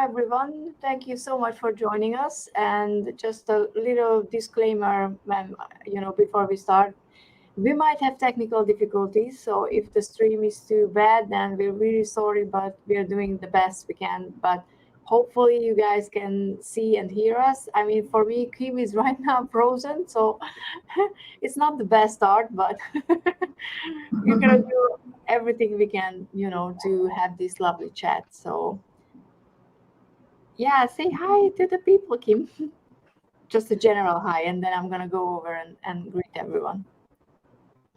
everyone. Thank you so much for joining us. And just a little disclaimer, ma'am, before we start, we might have technical difficulties. So if the stream is too bad, then we're really sorry, but we're doing the best we can. But hopefully you guys can see and hear us. I mean, for me, Kim is right now frozen, so it's not the best start, but we're gonna do everything we can, to have this lovely chat. So yeah, say hi to the people, Kim. Just a general hi, and then I'm gonna go over and greet everyone.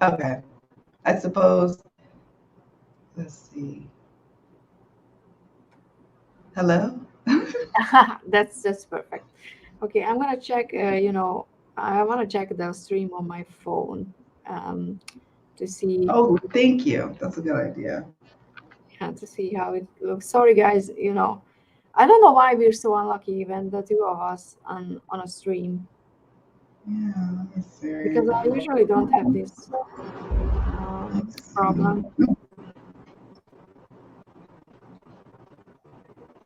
Okay. I suppose, let's see. Hello? That's perfect. Okay, I'm gonna check. I want to check the stream on my phone to see. Oh, thank you. That's a good idea. Yeah, to see how it looks. Sorry, guys. I don't know why we're so unlucky when the two of us on a stream, Yeah, let me see. because I usually don't have this problem.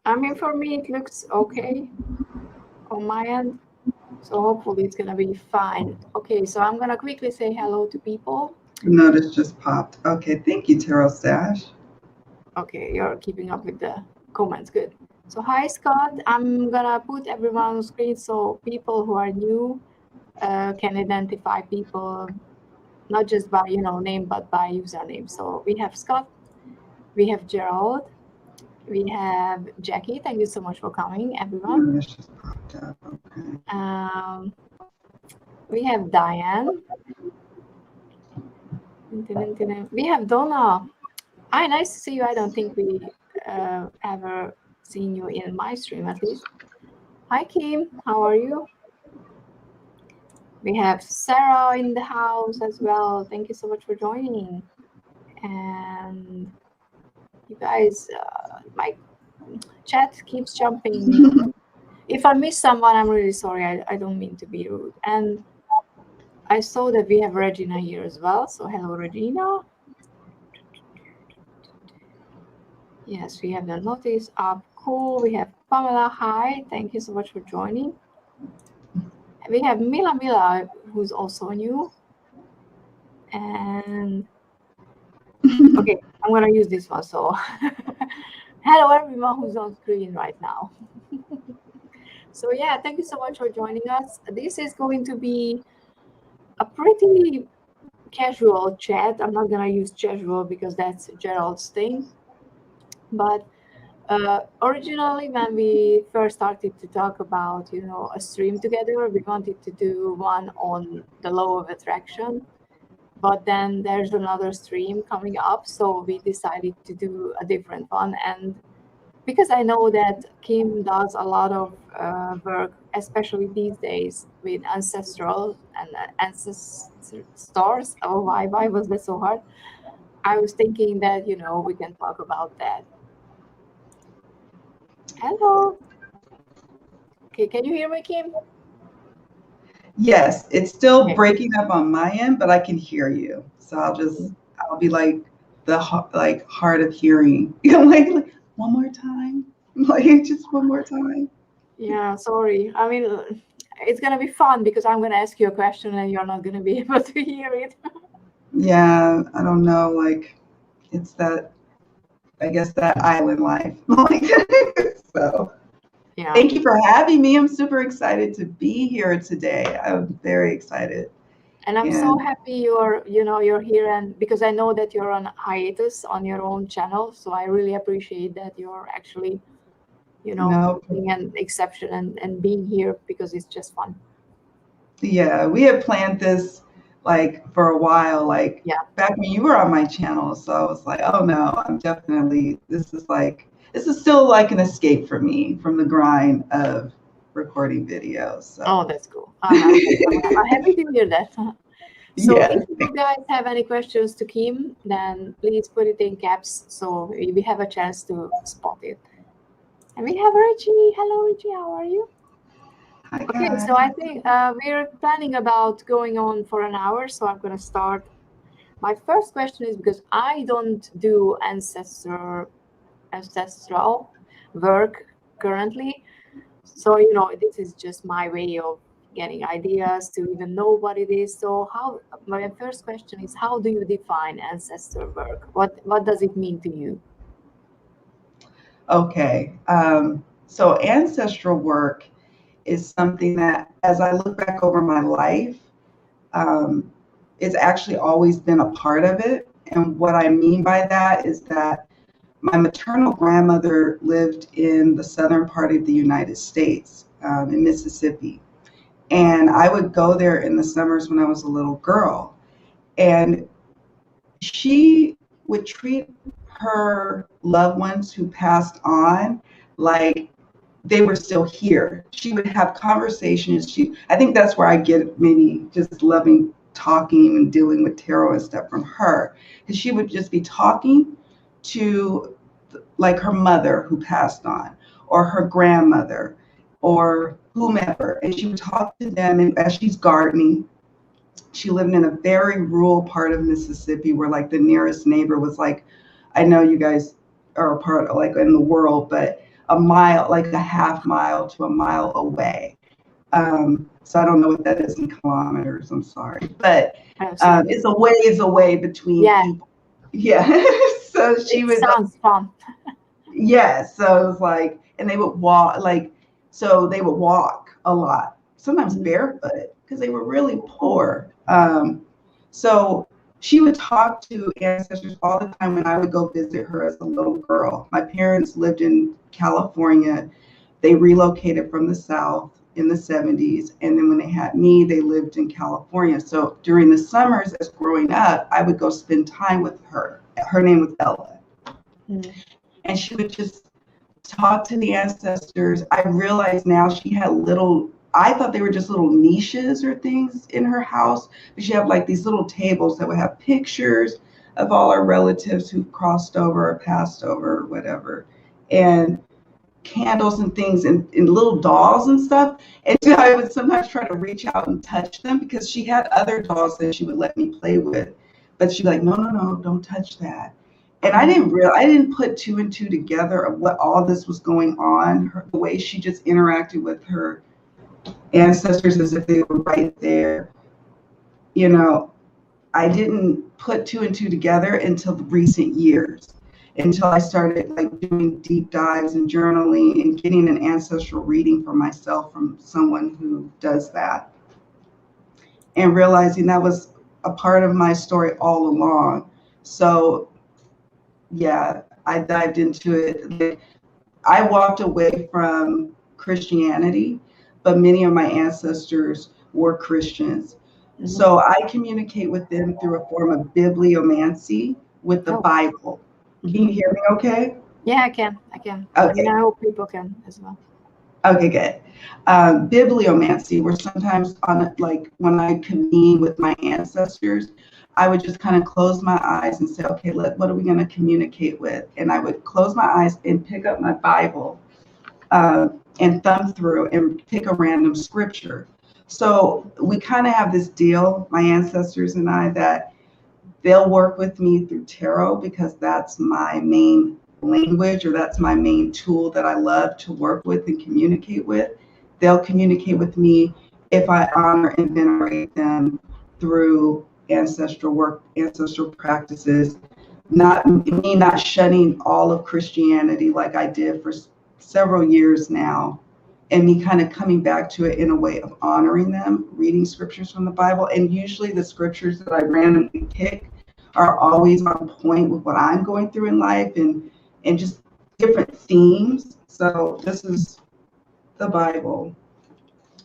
I mean, for me, it looks okay on my end. So hopefully it's gonna be fine. Okay, so I'm gonna quickly say hello to people. Notice just popped. Okay, thank you, Tarot Stash. Okay, you're keeping up with the comments. Good. So hi, Scott. I'm gonna put everyone on screen so people who are new can identify people, not just by name but by username. So we have Scott, we have Gerald, we have Jackie. Thank you so much for coming, everyone. Notice just popped up. Okay. We have Diane. We have Donna. Hi, nice to see you. I don't think we ever seen you in my stream, at least. Hi, Kim. How are you? We have Sarah in the house as well. Thank you so much for joining. And you guys, my chat keeps jumping. If I miss someone, I'm really sorry. I don't mean to be rude. And I saw that we have Regina here as well. So hello, Regina. Yes, we have the notice up. Cool. We have Pamela. Hi. Thank you so much for joining. We have Mila, who's also new. And okay, I'm gonna use this one. So hello everyone who's on screen right now. So yeah, thank you so much for joining us. This is going to be a pretty casual chat. I'm not gonna use casual because that's Gerald's thing. But originally, when we first started to talk about, a stream together, we wanted to do one on the law of attraction. But then there's another stream coming up, so we decided to do a different one. And because I know that Kim does a lot of work, especially these days with Ancestral and Ancestors. Oh, why was that so hard? I was thinking that, we can talk about that. Hello. Okay, can you hear me, Kim? Yes, it's still Okay. breaking up on my end, but I can hear you. So I'll be like the hard of hearing. like one more time, like just one more time. Yeah, sorry. I mean, it's gonna be fun because I'm gonna ask you a question and you're not gonna be able to hear it. Yeah, I don't know. Like it's that, I guess that island life. Like so. Yeah. Thank you for having me. I'm super excited to be here today. I'm very excited. And I'm so happy you're here, and because I know that you're on hiatus on your own channel, so I really appreciate that you're actually, being an exception and being here because it's just fun. Yeah, we had planned this like for a while, like back when you were on my channel. So I was like, oh no, this is still like an escape for me from the grind of recording videos. So. Oh, that's cool. I'm happy to hear that. So if you guys have any questions to Kim, then please put it in caps so we have a chance to spot it. And we have Richie. Hello, Richie. How are you? Hi, okay, guys. so I think we're planning about going on for an hour, so I'm going to start. My first question is because I don't do ancestral work currently. So, you know, this is just my way of getting ideas to even know what it is. So how, my first question is, how do you define ancestor work? What does it mean to you? Okay. So ancestral work is something that, as I look back over my life, um, it's actually always been a part of it. And what I mean by that is that my maternal grandmother lived in the southern part of the United States, in Mississippi. And I would go there in the summers when I was a little girl. And she would treat her loved ones who passed on like they were still here. She would have conversations. I think that's where I get maybe just loving talking and dealing with tarot and stuff from her. Because she would just be talking to like her mother who passed on, or her grandmother, or whomever. And she would talk to them, and as she's gardening, she lived in a very rural part of Mississippi where like the nearest neighbor was like, I know you guys are a part of like in the world, but a mile, like a half mile to a mile away. So I don't know what that is in kilometers. I'm sorry, but it's a ways away between people. Yeah. So she was. Sounds fun. Yeah. So it was like, and they would walk so they would walk a lot, sometimes barefoot, because they were really poor. So she would talk to ancestors all the time when I would go visit her as a little girl. My parents lived in California. They relocated from the South in the 70s. And then when they had me, they lived in California. So during the summers as growing up, I would go spend time with her. Her name was Ella. And she would just talk to the ancestors. I realized now she had I thought they were just little niches or things in her house, but she had like these little tables that would have pictures of all our relatives who crossed over or passed over or whatever, and candles and things, and little dolls and stuff. And so I would sometimes try to reach out and touch them because she had other dolls that she would let me play with, but she'd be like, no, don't touch that. And I didn't put two and two together of what all this was going on. The way she just interacted with her ancestors as if they were right there. You know, I didn't put two and two together until the recent years, until I started like doing deep dives and journaling and getting an ancestral reading for myself from someone who does that, and realizing that was a part of my story all along. So yeah, I dived into it. I walked away from Christianity, but many of my ancestors were Christians. So I communicate with them through a form of bibliomancy with the Bible. Can you hear me okay? Yeah, I can. Okay. And I hope people can as well. Okay, good. Bibliomancy, where sometimes like when I convene with my ancestors, I would just kind of close my eyes and say, okay, what are we going to communicate with? And I would close my eyes and pick up my Bible and thumb through and pick a random scripture. So we kind of have this deal, my ancestors and I, that they'll work with me through tarot because that's my main language, or that's my main tool that I love to work with and communicate with. They'll communicate with me if I honor and venerate them through ancestral work, ancestral practices, not shunning all of Christianity like I did for several years now, and me kind of coming back to it in a way of honoring them, reading scriptures from the Bible. And usually the scriptures that I randomly pick are always on point with what I'm going through in life, and just different themes. So this is the Bible.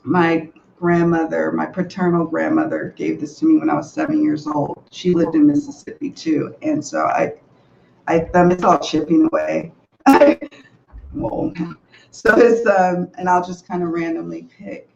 My paternal grandmother gave this to me when I was 7 years old. She lived in Mississippi too. And so it's all chipping away. Well, so it's, and I'll just kind of randomly pick.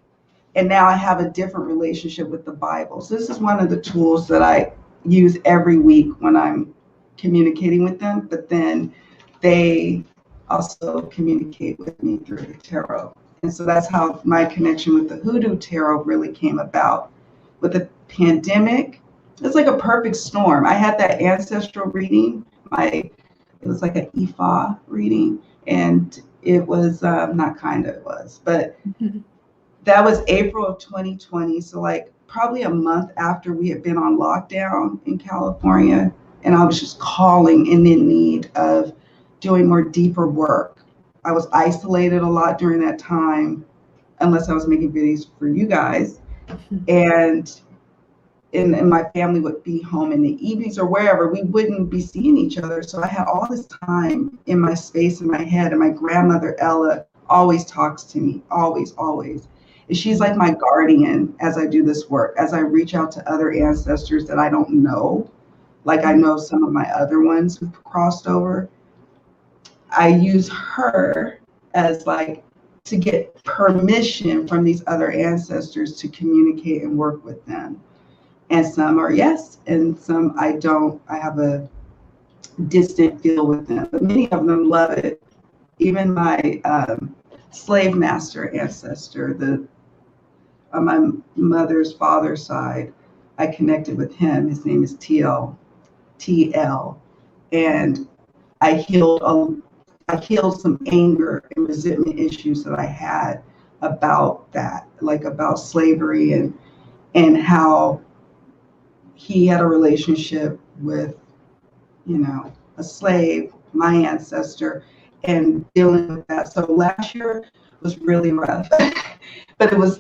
And now I have a different relationship with the Bible. So this is one of the tools that I use every week when I'm communicating with them, but then they also communicate with me through the tarot. And so that's how my connection with the Hoodoo Tarot really came about. With the pandemic, it's like a perfect storm. I had that ancestral reading. It was like an Ifa reading. And It was not kind of, it was, but that was April of 2020. So like probably a month after we had been on lockdown in California, and I was just calling and in need of doing more deeper work. I was isolated a lot during that time, unless I was making videos for you guys. And and my family would be home in the evenings or wherever, we wouldn't be seeing each other. So I had all this time in my space in my head. And my grandmother, Ella, always talks to me, always, always. And she's like my guardian as I do this work, as I reach out to other ancestors that I don't know. Like I know some of my other ones who've crossed over. I use her as like to get permission from these other ancestors to communicate and work with them. And some are yes, and some I don't. I have a distant feel with them, but many of them love it. Even my slave master ancestor, the on my mother's father's side, I connected with him. His name is TL, and I healed some anger and resentment issues that I had about that, like about slavery and how he had a relationship with, a slave, my ancestor, and dealing with that. So last year was really rough, but it was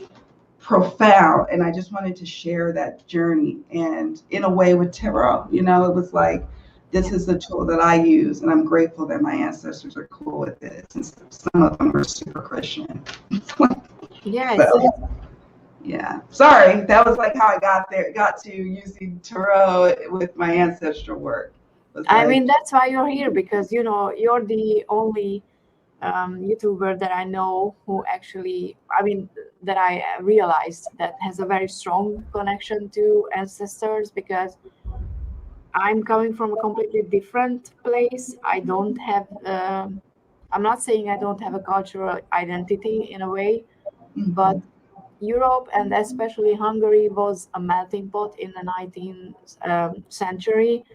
profound. And I just wanted to share that journey and in a way with tarot, it was like, this is the tool that I use. And I'm grateful that my ancestors are cool with it. Since some of them are super Christian. Yes. So, yeah. Sorry. That was like how I got to using tarot with my ancestral work. I mean, that's why you're here, because, you're the only YouTuber that I know who actually, that I realized that has a very strong connection to ancestors, because I'm coming from a completely different place. I don't have, I'm not saying I don't have a cultural identity in a way, but Europe and especially Hungary was a melting pot in the 19th century.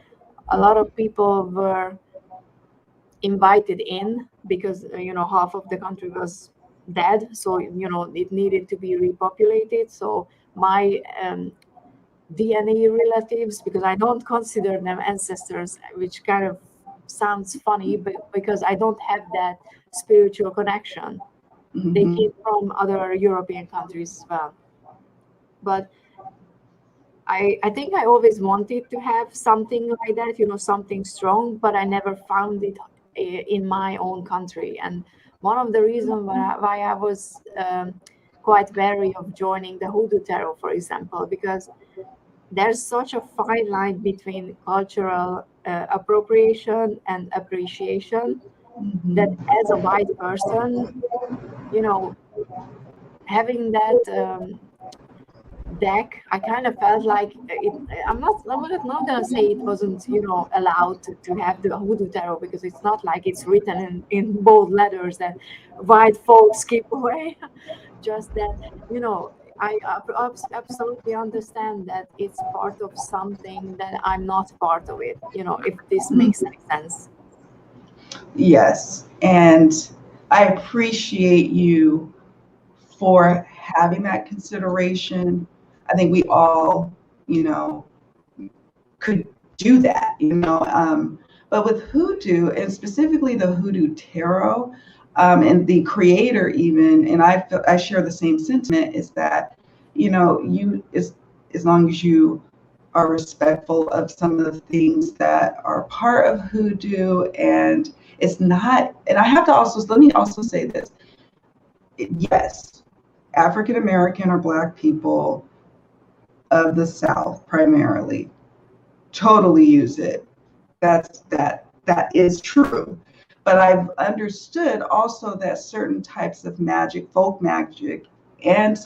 A lot of people were invited in because half of the country was dead, so it needed to be repopulated. So my DNA relatives, because I don't consider them ancestors, which kind of sounds funny, but because I don't have that spiritual connection. They came from other European countries as well. But I think I always wanted to have something like that, something strong, but I never found it in my own country. And one of the reasons why I was quite wary of joining the Hoodoo Tarot, for example, because there's such a fine line between cultural appropriation and appreciation that as a white person, having that deck, I kind of felt like I'm not gonna say it wasn't allowed to have the Hoodoo Tarot, because it's not like it's written in bold letters that white folks keep away. Just that I absolutely understand that it's part of something that I'm not part of it. If this makes any sense. Yes, and I appreciate you for having that consideration. I think we all, could do that, but with Hoodoo, and specifically the Hoodoo Tarot, and the creator even, and I share the same sentiment, is that, as long as you are respectful of some of the things that are part of Hoodoo, and it's not, and I have to also, let me also say this, yes, African American or Black people of the South primarily totally use it. That is true. But I've understood also that certain types of magic, folk magic, and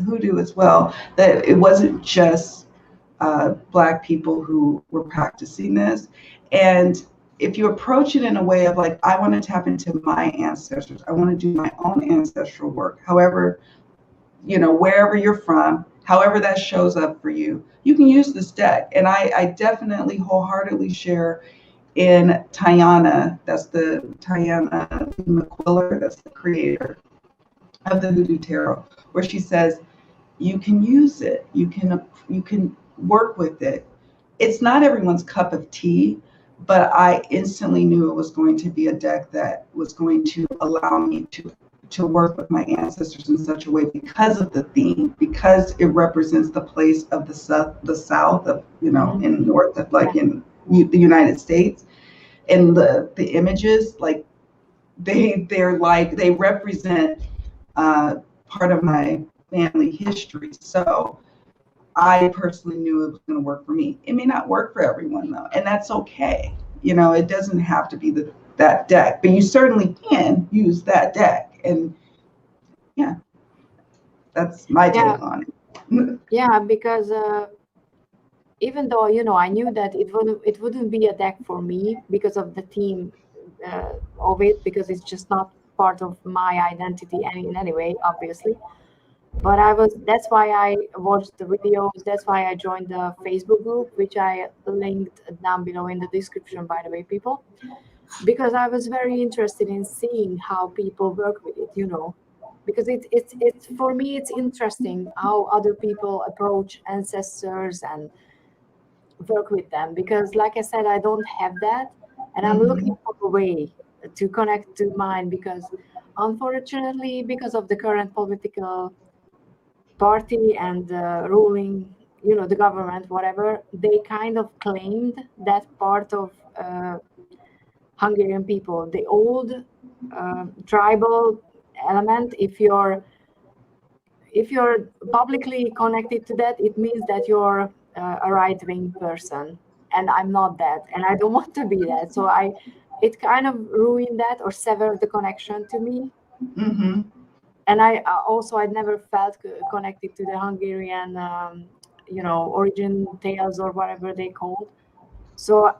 hoodoo as well, that it wasn't just Black people who were practicing this. And if you approach it in a way of like, I want to tap into my ancestors, I want to do my own ancestral work, however, wherever you're from, however that shows up for you, you can use this deck. And I definitely wholeheartedly share in Tayannah, that's the Tayannah McQuillar, that's the creator of the Voodoo Tarot, where she says you can use it, you can work with it. It's not everyone's cup of tea, but I instantly knew it was going to be a deck that was going to allow me to work with my ancestors in such a way because of the theme, because it represents the place of the South of, in North of, like in the United States, and the images, like they represent part of my family history. So I personally knew it was going to work for me. It may not work for everyone though, and that's okay. It doesn't have to be that deck, but you certainly can use that deck. And yeah, that's my take on it. Yeah, because even though I knew that it wouldn't be a deck for me because of the theme of it, because it's just not part of my identity in any way, obviously. But that's why I watched the videos, that's why I joined the Facebook group, which I linked down below in the description, by the way, people, because I was very interested in seeing how people work with it, because it's for me, it's interesting how other people approach ancestors and work with them, because like I said, I don't have that, and I'm looking for a way to connect to mine, because unfortunately, because of the current political party and ruling, the government, whatever, they kind of claimed that part of Hungarian people, the old tribal element. If you're publicly connected to that, it means that you're a right-wing person, and I'm not that, and I don't want to be that. So it kind of ruined that, or severed the connection to me. And I'd never felt connected to the Hungarian, origin tales or whatever they called. So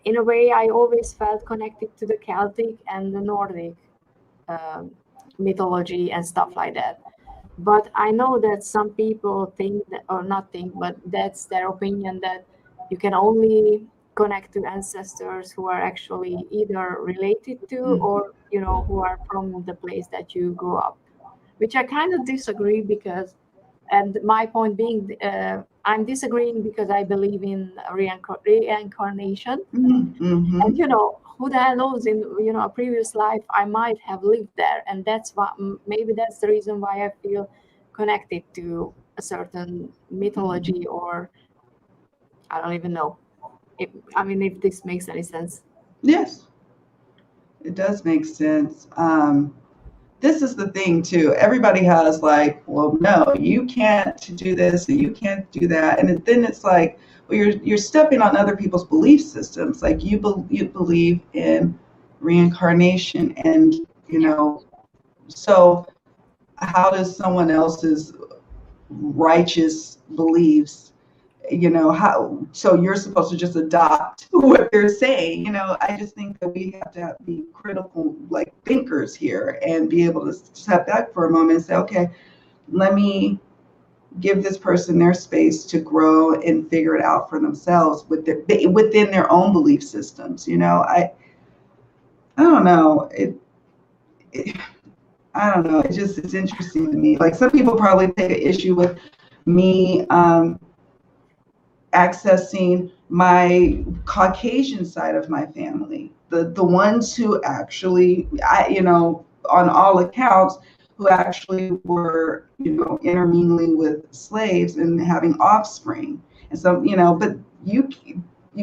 in a way, I always felt connected to the Celtic and the Nordic mythology and stuff like that. But I know that some people think that, or not think, but that's their opinion, that you can only connect to ancestors who are actually either related to or, who are from the place that you grew up, which I kind of disagree, because, and my point being, I'm disagreeing because I believe in reincarnation. And, who the hell knows, in, a previous life, I might have lived there. And that's why, maybe that's the reason why I feel connected to a certain mythology, or I don't even know. If this makes any sense. Yes, it does make sense. This is the thing too. Everybody has like, well, no, you can't do this and you can't do that, and then it's like, well, you're stepping on other people's belief systems. Like you believe in reincarnation, and so how does someone else's righteous beliefs, how, so you're supposed to just adopt what they're saying? I just think that we have to be critical, like thinkers here, and be able to step back for a moment and say, okay, let me give this person their space to grow and figure it out for themselves within their own belief systems. I don't know. I don't know. It's interesting to me. Like some people probably take an issue with me accessing my Caucasian side of my family, the ones who actually, on all accounts, who actually were, intermingling with slaves and having offspring. And so, but you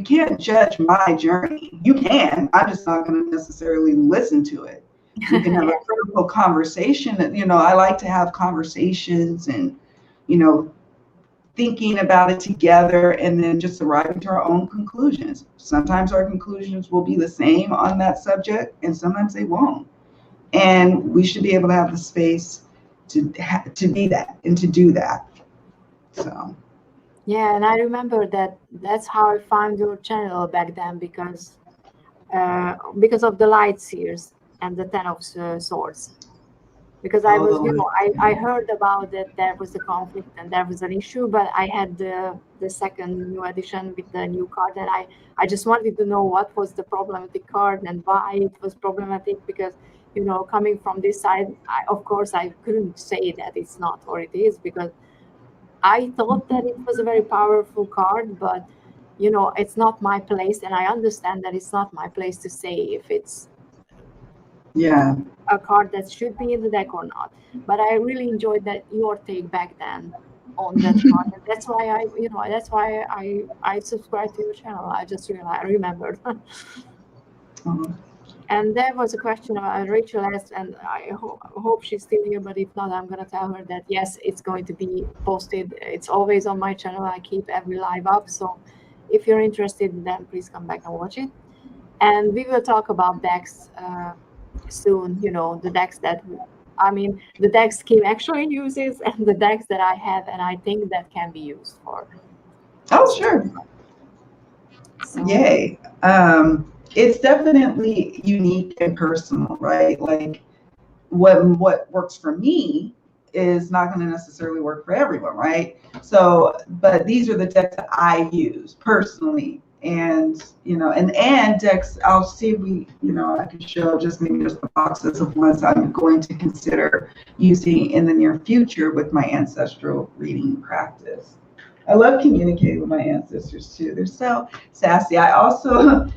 can't judge my journey. You can. I'm just not going to necessarily listen to it. We can have a critical conversation. I like to have conversations and, thinking about it together, and then just arriving to our own conclusions. Sometimes our conclusions will be the same on that subject, and sometimes they won't. And we should be able to have the space to be that and to do that. So. Yeah, and I remember that's how I found your channel back then, because of the light seers and the Ten of Swords. because I Oh, was, I heard about that there was a conflict and there was an issue, but I had the second new edition with the new card, and I just wanted to know what was the problematic card and why it was problematic, because coming from this side, of course I couldn't say that it's not, or it is, because I thought that it was a very powerful card, but it's not my place, and I understand that it's not my place to say if it's yeah. a card that should be in the deck or not. But I really enjoyed that your take back then on that card. And that's why I subscribed to your channel. I just remembered. Oh, And there was a question Rachel asked, and I hope she's still here, but if not, I'm going to tell her that yes, it's going to be posted. It's always on my channel. I keep every live up. So if you're interested, then please come back and watch it. And we will talk about decks soon, the decks that, the decks Kim actually uses and the decks that I have, and I think that can be used for. oh, sure. So, Yay. It's definitely unique and personal, right? Like what works for me is not going to necessarily work for everyone, right? So, but these are the decks that I use personally. And, and decks, I'll see if I can show just maybe just the boxes of ones I'm going to consider using in the near future with my ancestral reading practice. I love communicating with my ancestors too. They're so sassy. I also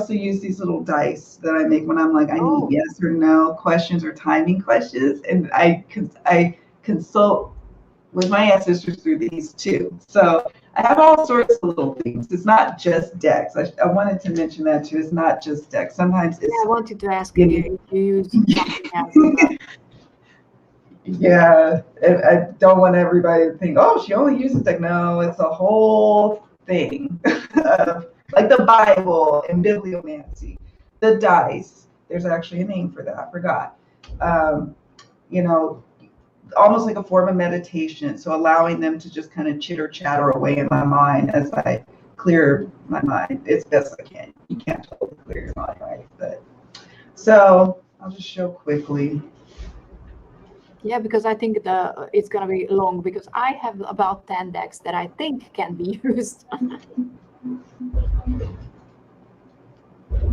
use these little dice that I make when I'm like, I need yes or no questions or timing questions. And I consult with my ancestors through these too. So I have all sorts of little things. It's not just decks. I wanted to mention that too. It's not just decks. Sometimes it's. Yeah, I wanted to ask you if you use something else as well. Yeah, I don't want everybody to think, oh, she only uses deck. No, it's a whole thing. Like the Bible and bibliomancy, the dice. There's actually a name for that. I forgot. Almost like a form of meditation. So allowing them to just kind of chitter chatter away in my mind as I clear my mind as best I can. You can't totally clear your mind, right? But so I'll just show quickly. Yeah, because I think it's gonna be long, because I have about 10 decks that I think can be used.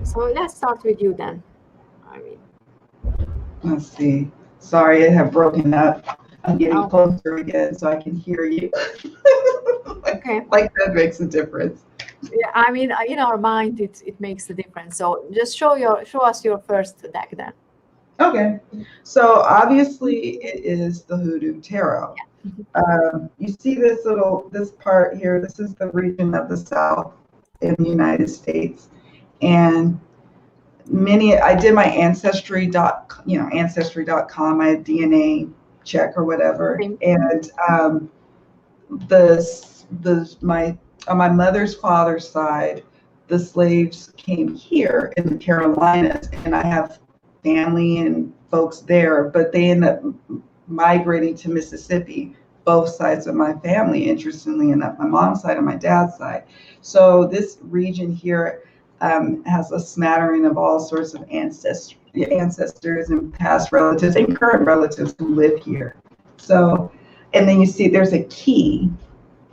So let's start with you then. Let's see. Sorry, I have broken up. I'm getting closer again so I can hear you. Okay. Like that makes a difference. Yeah, in our mind, it makes a difference. So just show us your first deck then. Okay. So obviously it is the Hoodoo Tarot. Yeah. You see this part here. This is the region of the South in the United States, and I did my ancestry.com, my DNA check or whatever. And on my mother's father's side, the slaves came here in the Carolinas, and I have family and folks there, but they end up migrating to Mississippi, both sides of my family, interestingly enough, my mom's side and my dad's side. So this region here has a smattering of all sorts of ancestors and past relatives and current relatives who live here. So, and then you see there's a key.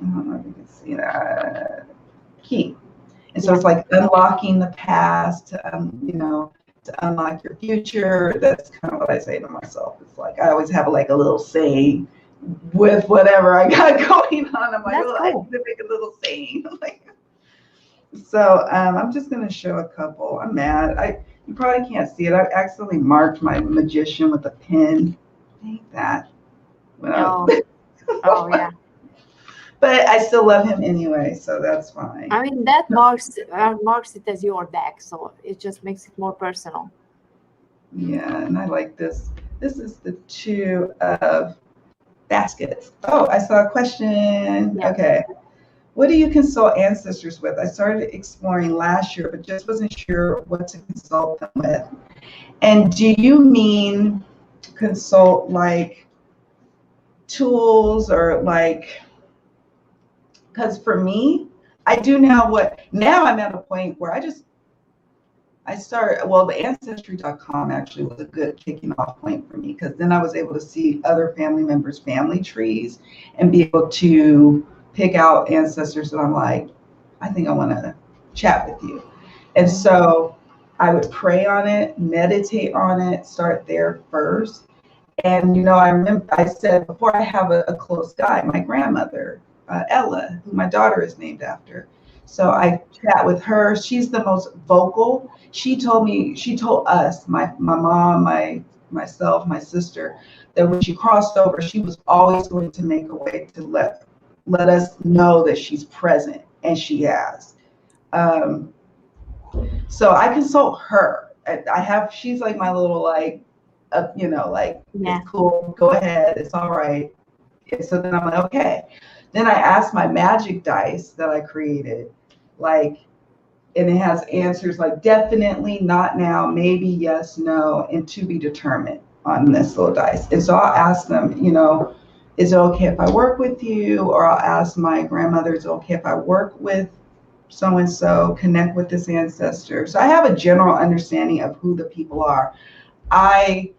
I don't know if you can see that key. And so it's like unlocking the past, to unlock your future. That's kind of what I say to myself. It's like I always have like a little saying with whatever I got going on. I'm like, I need to make a little saying. So I'm just going to show a couple. I'm mad. You probably can't see it. I accidentally marked my magician with a pen. I hate that. Well, oh yeah. But I still love him anyway, so that's fine. That marks it as your deck, so it just makes it more personal. Yeah, and I like this. This is the Two of Baskets. Oh, I saw a question. Yeah. Okay. What do you consult ancestors with? I started exploring last year, but just wasn't sure what to consult them with. And do you mean consult like tools or like, because for me, I do now I'm at a point where I just well, the Ancestry.com actually was a good kicking off point for me, because then I was able to see other family members' family trees and be able to pick out ancestors that I'm like, I think I want to chat with you. And so I would pray on it, meditate on it, start there first. And, I remember I said before, I have a close guy, my grandmother, Ella, who my daughter is named after. So I chat with her. She's the most vocal. She told us, my mom, myself, my sister, that when she crossed over, she was always going to make a way to let us know that she's present, and she has. So I consult her. She's like my little, like, it's cool, go ahead, it's all right. And so then I'm like, okay. Then I asked my Magick dice that I created, like, and it has answers like definitely, not now, maybe, yes, no, and to be determined on this little dice. And so I'll ask them, is it okay if I work with you? Or I'll ask my grandmother, is it okay if I work with so-and-so, connect with this ancestor? So I have a general understanding of who the people are. I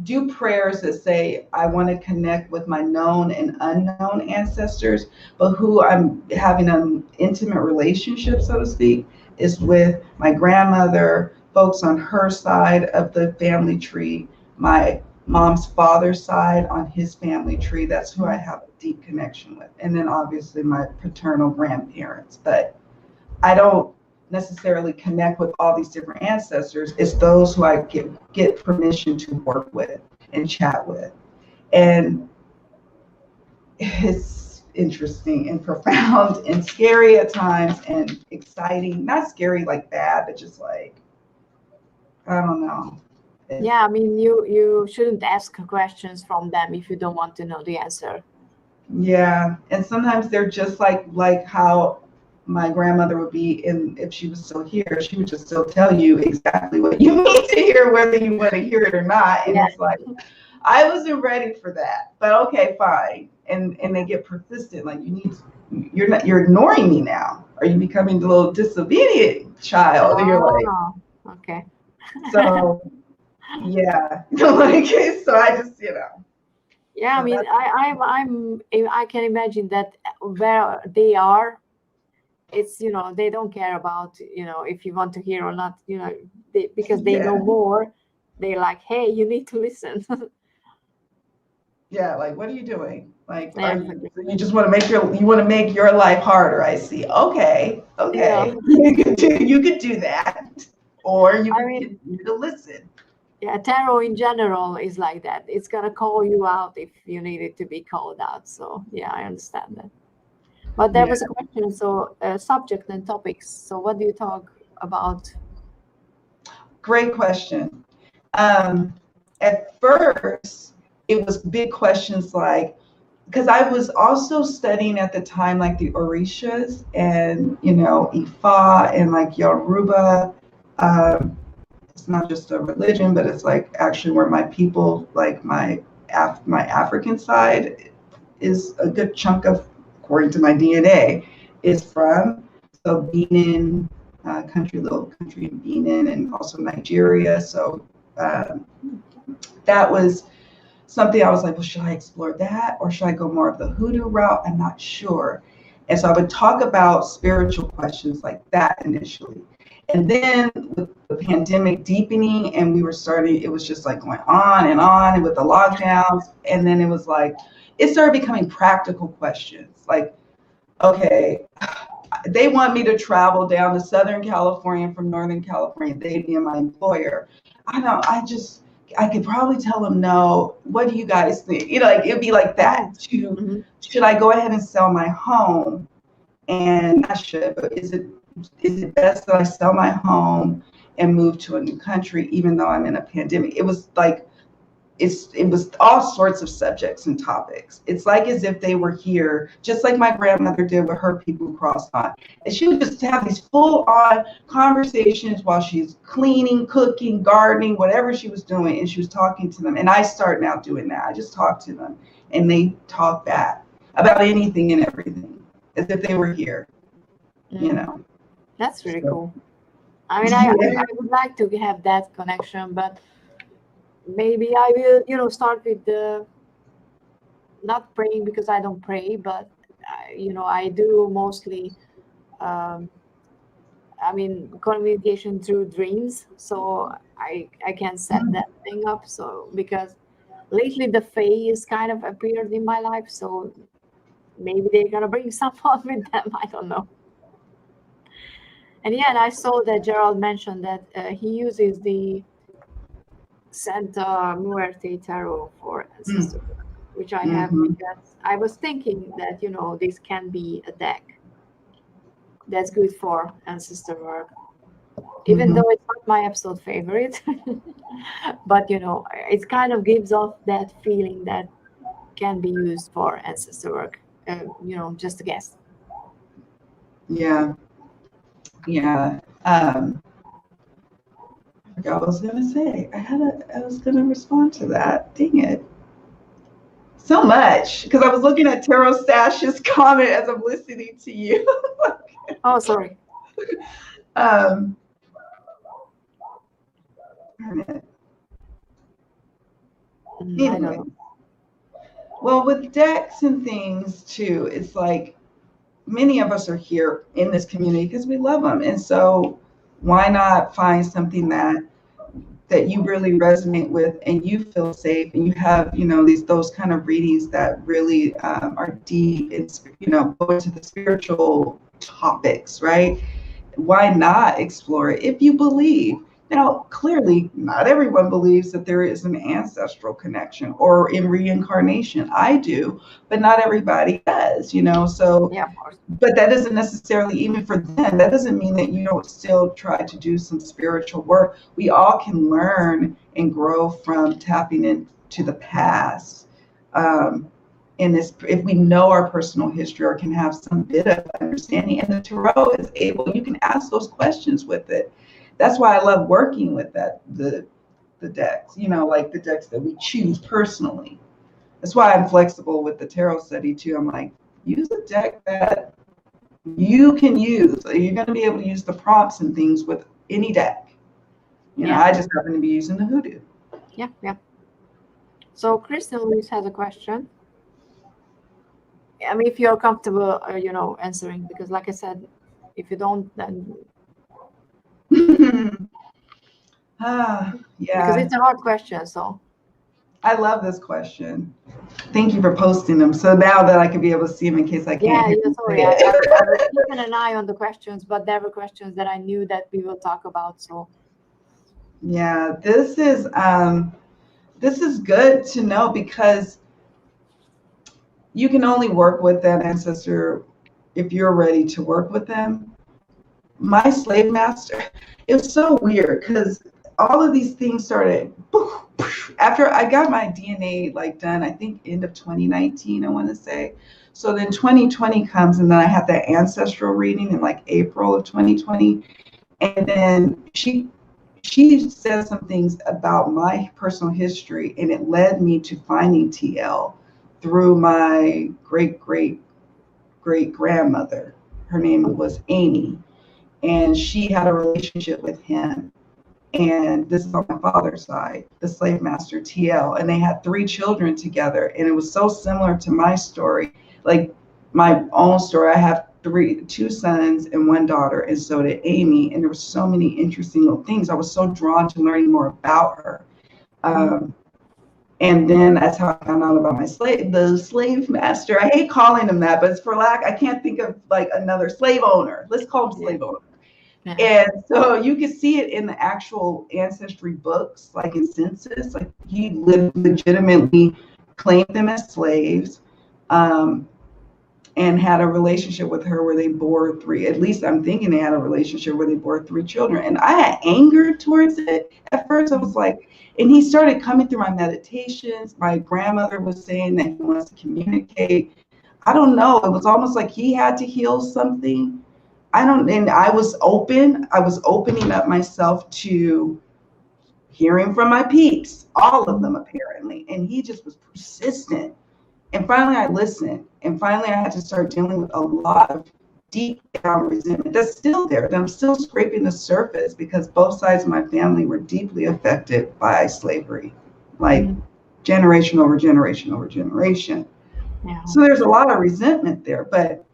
do prayers that say I want to connect with my known and unknown ancestors, but who I'm having an intimate relationship, so to speak, is with my grandmother, folks on her side of the family tree, my mom's father's side on his family tree. That's who I have a deep connection with. And then obviously my paternal grandparents. But I don't necessarily connect with all these different ancestors. It's those who I get permission to work with and chat with. And it's interesting and profound and scary at times and exciting. Not scary like bad, but just like, I don't know. Yeah, I mean, you shouldn't ask questions from them if you don't want to know the answer. Yeah, and sometimes they're just like how my grandmother would be, if she was still here, she would just still tell you exactly what you need to hear, whether you want to hear it or not. And It's like, I wasn't ready for that, but okay, fine. And they get persistent, like, you're ignoring me now. Are you becoming the little disobedient child? And you're like, okay. So yeah, like, so I just, Yeah, I mean, I can imagine that where they are, it's, they don't care about, if you want to hear or not, because they know more. They're like, hey, you need to listen. Yeah, like, what are you doing? Like, you just want to make your life harder? I see. Okay. Yeah. You could do that, or you can continue to listen. Yeah, tarot in general is like that. It's gonna call you out if you need it to be called out. So yeah, I understand that. But there was a question. So subject and topics. So what do you talk about? Great question. At first, it was big questions like, because I was also studying at the time, like the Orishas and, Ifa and like Yoruba. It's not just a religion, but it's like actually where my people, like my African side, is a good chunk of, according to my DNA, is from. So Benin, little country in Benin, and also Nigeria. So that was something I was like, well, should I explore that, or should I go more of the hoodoo route? I'm not sure. And so I would talk about spiritual questions like that initially. And then with the pandemic deepening, and we were starting, it was just like going on and with the lockdowns. And then it was like, it started becoming practical questions. Like, okay, they want me to travel down to Southern California from Northern California. They'd be my employer. I could probably tell them no. What do you guys think? Like, it'd be like that. Should I go ahead and sell my home? And I should, but is it best that I sell my home and move to a new country, even though I'm in a pandemic? It was like, it was all sorts of subjects and topics. It's like as if they were here, just like my grandmother did with her people who crossed on. And she would just have these full-on conversations while she's cleaning, cooking, gardening, whatever she was doing, and she was talking to them. And I start now doing that. I just talk to them, and they talk back about anything and everything, as if they were here. That's really cool. I mean, I would like to have that connection, but maybe I will, start with the not praying because I don't pray, but I do mostly. Um, I mean, communication through dreams, so I can set that thing up. So because lately the Fae is kind of appeared in my life, so maybe they're gonna bring someone with them. I don't know. And yeah, and I saw that Gerald mentioned that he uses the Santa Muerte Tarot for Ancestor, which I have because I was thinking that this can be a deck that's good for ancestor work, even though it's not my absolute favorite. But it kind of gives off that feeling that can be used for ancestor work. Just a guess. Yeah. I forgot what I was gonna say. I was gonna respond to that. Dang it. So much. Because I was looking at Tarot Stash's comment as I'm listening to you. Oh, sorry. I don't know. Well, with decks and things too, it's like many of us are here in this community because we love them. And so why not find something that you really resonate with and you feel safe and you have, those kind of readings that really are deep and, go into the spiritual topics, right? Why not explore it if you believe? Now, clearly, not everyone believes that there is an ancestral connection or in reincarnation. I do, but not everybody does, So, yeah, of course. But that doesn't necessarily, even for them, that doesn't mean that you don't still try to do some spiritual work. We all can learn and grow from tapping into the past. In this, if we know our personal history or can have some bit of understanding, and the tarot is able, you can ask those questions with it. That's why I love working with the decks, like the decks that we choose personally. That's why I'm flexible with the tarot study too. I'm like, use a deck that you can use. You're going to be able to use the prompts and things with any deck. I just happen to be using the hoodoo. Yeah. So Kristen Lewis has a question. I mean, if you're comfortable, answering, because like I said, if you don't, then yeah. Because it's a hard question, so. I love this question. Thank you for posting them. So now that I can be able to see them in case I can't. Yeah, sorry. I was keeping an eye on the questions, but there were questions that I knew that we will talk about. So. Yeah, this is good to know because you can only work with that ancestor if you're ready to work with them. My slave master, it was so weird because all of these things started after I got my DNA done, I think end of 2019, I want to say. So then 2020 comes and then I had that ancestral reading in April of 2020. And then she said some things about my personal history and it led me to finding TL through my great grandmother. Her name was Amy. And she had a relationship with him. And this is on my father's side, the slave master TL. And they had 3 children together. And it was so similar to my story, like my own story. I have 2 sons and 1 daughter, and so did Amy. And there were so many interesting little things. I was so drawn to learning more about her. And then that's how I found out about the slave master. I hate calling him that, but it's for lack, I can't think of another slave owner. Let's call him slave owner. Yeah. And so you can see it in the actual ancestry books, in census, he legitimately claimed them as slaves, and had a relationship with her where they bore 3, at least I'm thinking they had a relationship where they bore 3 children. And I had anger towards it. At first I was and he started coming through my meditations. My grandmother was saying that he wants to communicate. I don't know. It was almost like he had to heal something. And I was opening up myself to hearing from my peeps, all of them apparently. And he just was persistent. And finally I listened. And finally I had to start dealing with a lot of deep down resentment that's still there, that I'm still scraping the surface, because both sides of my family were deeply affected by slavery, like generation over generation over generation. Yeah. So there's a lot of resentment there, but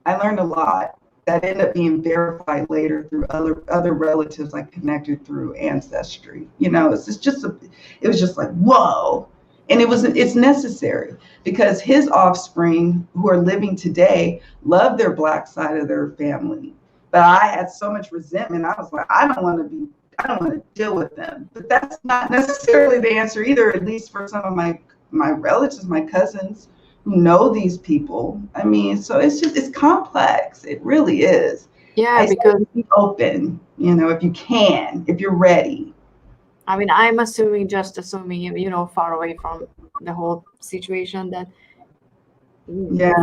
I learned a lot that ended up being verified later through other relatives I connected through Ancestry. It was just like, whoa. And it's necessary, because his offspring who are living today love their Black side of their family. But I had so much resentment. I was like, I don't want to deal with them. But that's not necessarily the answer either, at least for some of my relatives, my cousins who know these people. I mean, so it's complex. It really is. Yeah, because be open, if you can, if you're ready. I mean, I'm just assuming, far away from the whole situation, that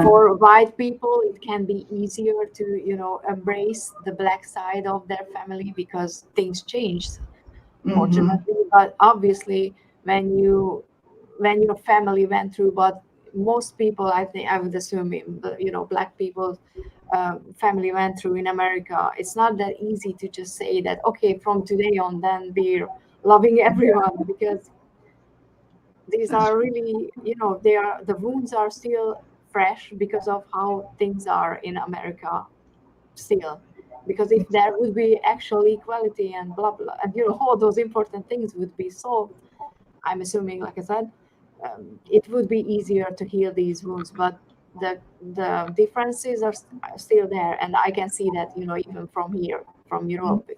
for white people, it can be easier to, embrace the Black side of their family because things changed, fortunately. But obviously, when your family went through what most people, I think, I would assume, Black people family went through in America, it's not that easy to just say that, okay, from today on, then we're loving everyone, because these are really, the wounds are still fresh because of how things are in America still. Because if there would be actual equality and blah blah, and all those important things would be solved, I'm assuming, like I said, it would be easier to heal these wounds. But the differences are still there, and I can see that, even from here, from Europe.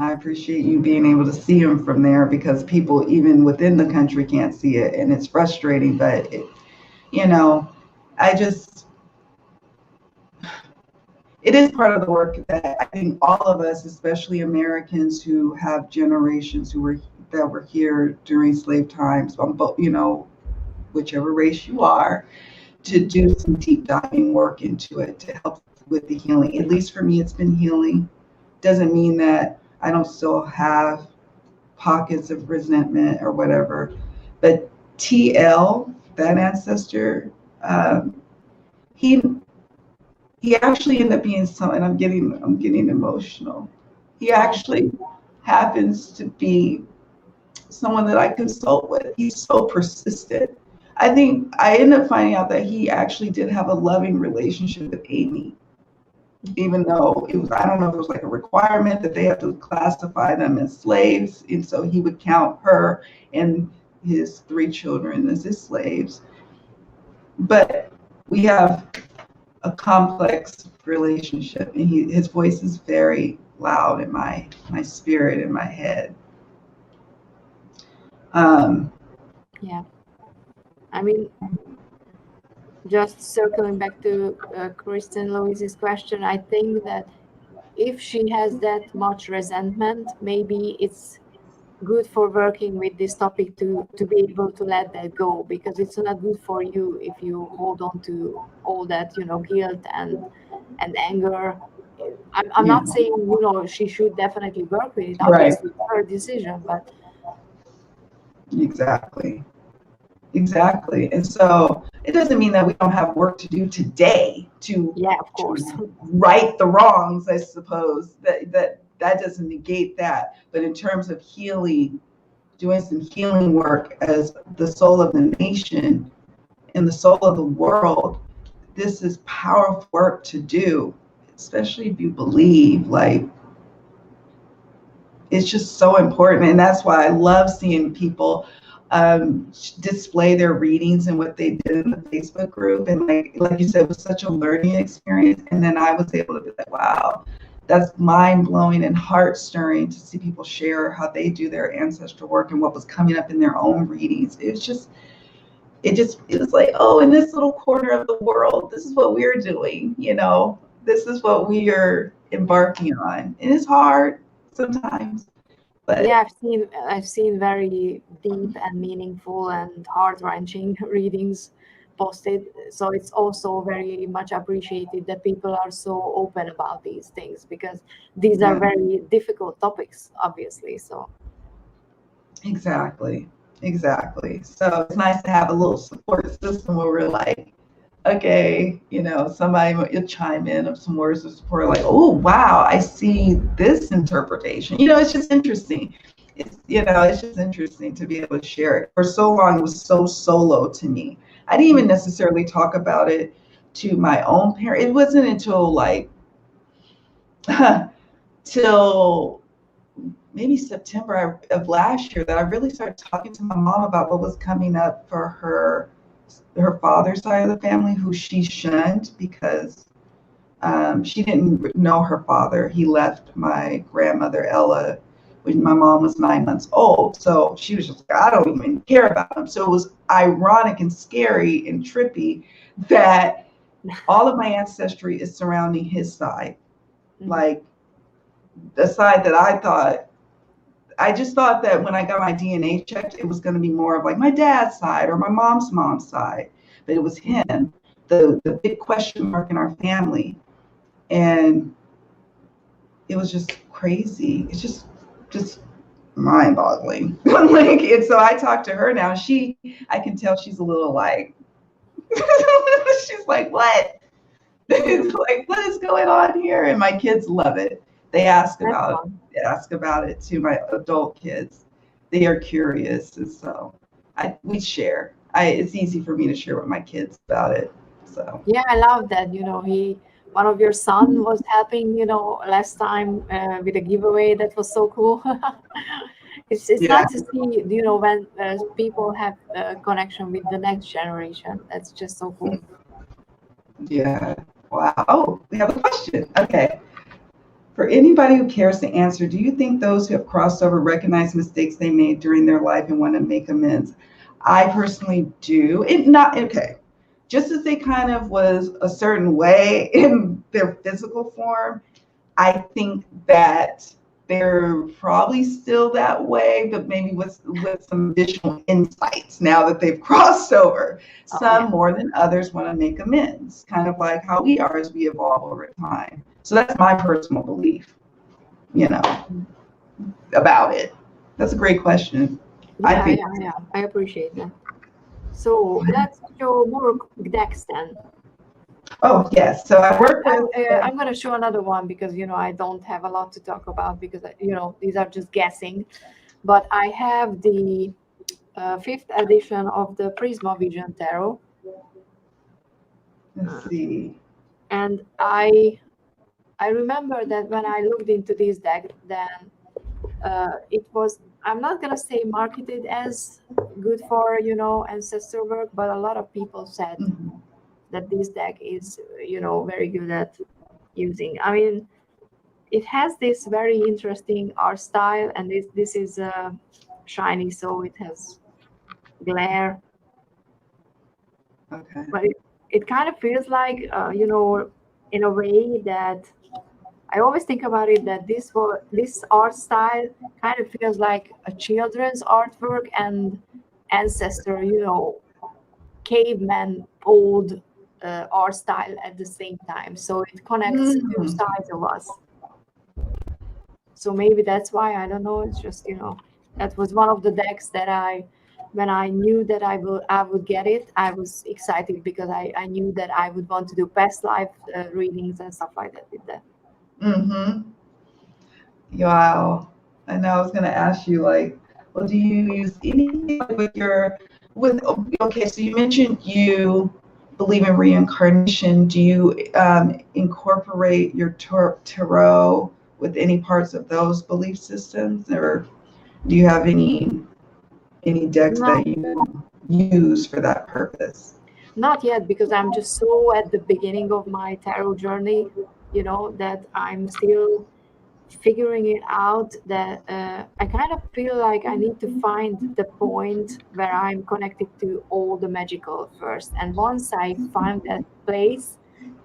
I appreciate you being able to see them from there, because people even within the country can't see it, and it's frustrating. But it is part of the work that I think all of us, especially Americans who have generations that were here during slave times, on both, whichever race you are, to do some deep diving work into it to help with the healing. At least for me, it's been healing. Doesn't mean that I don't still have pockets of resentment or whatever. But TL, that ancestor, he actually ended up being and I'm getting emotional. He actually happens to be someone that I consult with. He's so persistent. I think I ended up finding out that he actually did have a loving relationship with Amy, even though I don't know if it was like a requirement that they have to classify them as slaves. And so he would count her and his 3 children as his slaves. But we have a complex relationship, and his voice is very loud in my spirit, in my head. Yeah. I mean, just circling back to Kristen Louise's question, I think that if she has that much resentment, maybe it's good for working with this topic to be able to let that go, because it's not good for you if you hold on to all that, guilt and anger. I'm not saying, she should definitely work with it. Obviously, it's her decision, but Exactly. And so it doesn't mean that we don't have work to do today to of course, to right the wrongs, I suppose. That doesn't negate that. But in terms of healing, doing some healing work as the soul of the nation and the soul of the world, this is powerful work to do, especially if you believe. Like, it's just so important. And that's why I love seeing people display their readings and what they did in the Facebook group. And like you said, it was such a learning experience. And then I was able to be like, wow, that's mind blowing and heart stirring to see people share how they do their ancestral work and what was coming up in their own readings. It was like, oh, in this little corner of the world, this is what we're doing. This is what we are embarking on. And it's hard sometimes. But yeah, I've seen very deep and meaningful and heart-wrenching readings posted. So it's also very much appreciated that people are so open about these things, because these are very difficult topics, obviously. So exactly. So it's nice to have a little support system where we're like, okay, somebody will chime in of some words of support, like, oh wow, I see this interpretation. It's just interesting. It's just interesting to be able to share it. For so long, it was so solo to me. I didn't even necessarily talk about it to my own parents. It wasn't until like till maybe September of last year that I really started talking to my mom about what was coming up for her father's side of the family, who she shunned because she didn't know her father. He left my grandmother Ella when my mom was 9 months old. So she was just like, I don't even care about him. So it was ironic and scary and trippy that all of my ancestry is surrounding his side. Like the side that I just thought that when I got my DNA checked, it was going to be more of like my dad's side or my mom's side. But it was him, the big question mark in our family. And it was just crazy. It's just mind-boggling. So I talked to her now. I can tell she's a little like, she's like, what? It's like, what is going on here? And my kids love it. They ask about it to my adult kids. They are curious, and so we share. It's easy for me to share with my kids about it. So yeah, I love that. One of your son was helping. Last time with a giveaway. That was so cool. It's nice to see. When people have a connection with the next generation. That's just so cool. Yeah. Wow. Oh, we have a question. Okay. For anybody who cares to answer, do you think those who have crossed over recognize mistakes they made during their life and want to make amends? I personally do. Just as they kind of was a certain way in their physical form, I think that they're probably still that way, but maybe with some additional insights now that they've crossed over. Some more than others want to make amends, kind of like how we are as we evolve over time. So that's my personal belief, about it. That's a great question. Yeah, I appreciate that. So let's show more decks then. Oh, yes. So I work with... I'm going to show another one because, I don't have a lot to talk about because, these are just guessing. But I have the 5th edition of the Prisma Vision Tarot. Let's see. And I remember that when I looked into this deck, then it was, I'm not going to say marketed as good for, ancestor work, but a lot of people said that this deck is, very good at using. I mean, it has this very interesting art style, and this is shiny, so it has glare. Okay. But it kind of feels like, in a way that I always think about it, that this art style kind of feels like a children's artwork and ancestor, caveman old art style at the same time. So it connects two sides of us. So maybe that's why, I don't know. It's just, that was one of the decks that when I knew that I would get it, I was excited because I knew that I would want to do past life readings and stuff like that with that. Wow. I know I was going to ask you, like, well, do you use anything okay, so you mentioned you believe in reincarnation. Do you incorporate your tarot with any parts of those belief systems, or do you have any decks that you use for that purpose? Not yet, because I'm just so at the beginning of my tarot journey, that I'm still figuring it out, that I kind of feel like I need to find the point where I'm connected to all the magical first. And once I find that place,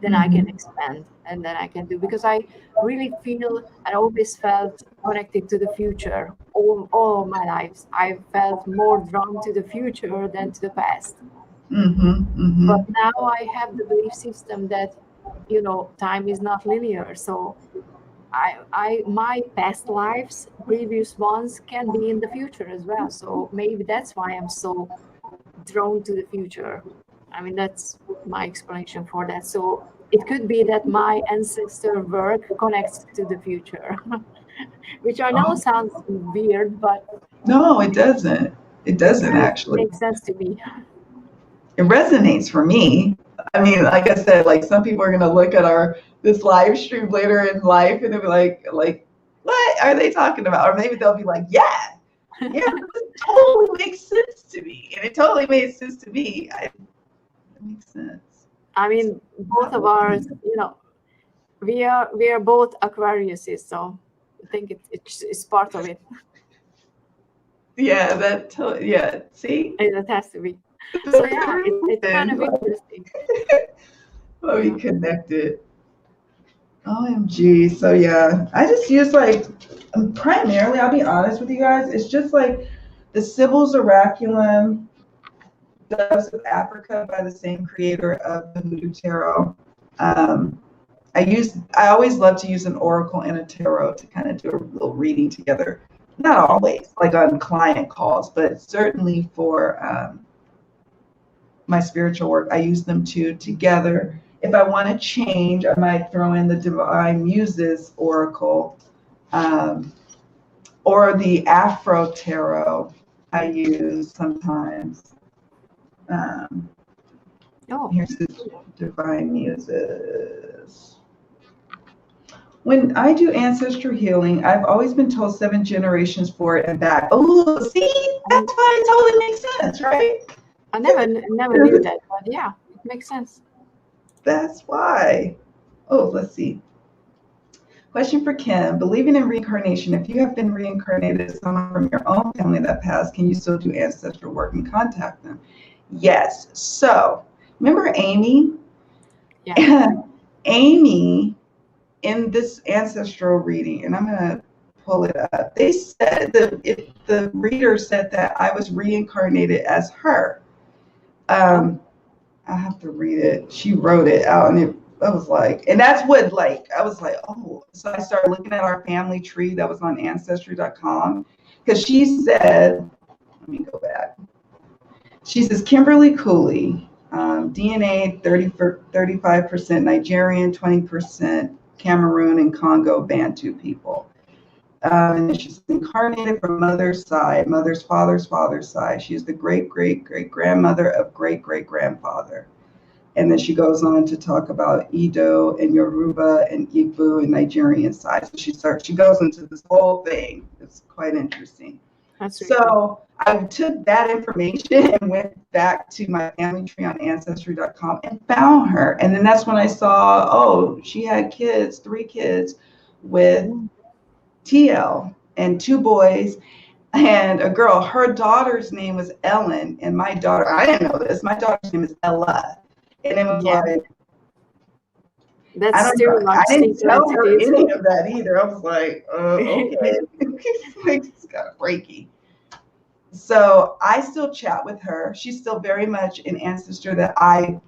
then I can expand, and then I can do, because I really feel, I always felt connected to the future all my lives. I felt more drawn to the future than to the past. But now I have the belief system that, time is not linear. So my past lives, previous ones, can be in the future as well. So maybe that's why I'm so drawn to the future. I mean, that's my explanation for that. So it could be that my ancestor work connects to the future, which I know Oh, sounds weird, but no, it doesn't. It it doesn't kind of actually. makes sense to me. It resonates for me. I mean, like I said, like some people are gonna look at our this live stream later in life and they'll be like, what are they talking about? Or maybe they'll be like, yeah, this totally makes sense to me, and it totally made sense to me. It makes sense. I mean, both of ours, we are both Aquariuses, so I think it's part of it. Yeah, yeah. See, It has to be. So yeah, it's kind of well, interesting. we Yeah. connected. OMG. So yeah, I just use like primarily. I'll be honest with you guys. It's just like the Sybil's Oraculum, Doves of Africa by the same creator of the Hoodoo Tarot. Um, I always love to use an oracle and a tarot to kind of do a little reading together. Not always, like on client calls, but certainly for my spiritual work, I use them two together. If I want to change, I might throw in the Divine Muses oracle or the Afro tarot I use sometimes. Here's the Divine Muses. When I do ancestral healing, I've always been told 7 generations forward and back. Oh, see, that's why it totally makes sense, right? I never knew that, but yeah, it makes sense. That's why. Oh, let's see. Question for Kim. Believing in reincarnation, if you have been reincarnated as someone from your own family that passed, can you still do ancestral work and contact them? Yes. So, remember Amy? Yeah. Amy, in this ancestral reading, and I'm going to pull it up, they said that if the reader said that I was reincarnated as her. I have to read it. She wrote it out, and I was like, and that's what, like, I was like, oh. So I started looking at our family tree that was on Ancestry.com, because she said, let me go back. She says, Kimberly Cooley, DNA 35% Nigerian, 20% Cameroon and Congo Bantu people. And she's incarnated from mother's side, mother's father's side. She's the great grandmother of great grandfather. And then she goes on to talk about Edo and Yoruba and Igbo and Nigerian side. So she goes into this whole thing. It's quite interesting. So I took that information and went back to my family tree on Ancestry.com and found her. And then that's when I saw, oh, she had kids, 3 kids with TL and 2 boys and a girl. Her daughter's name was Ellen, and my daughter, I didn't know this, my daughter's name is Ella. And it was like, I didn't tell her any of that either. I was like, okay. It's kind of freaky. So I still chat with her. She's still very much an ancestor that I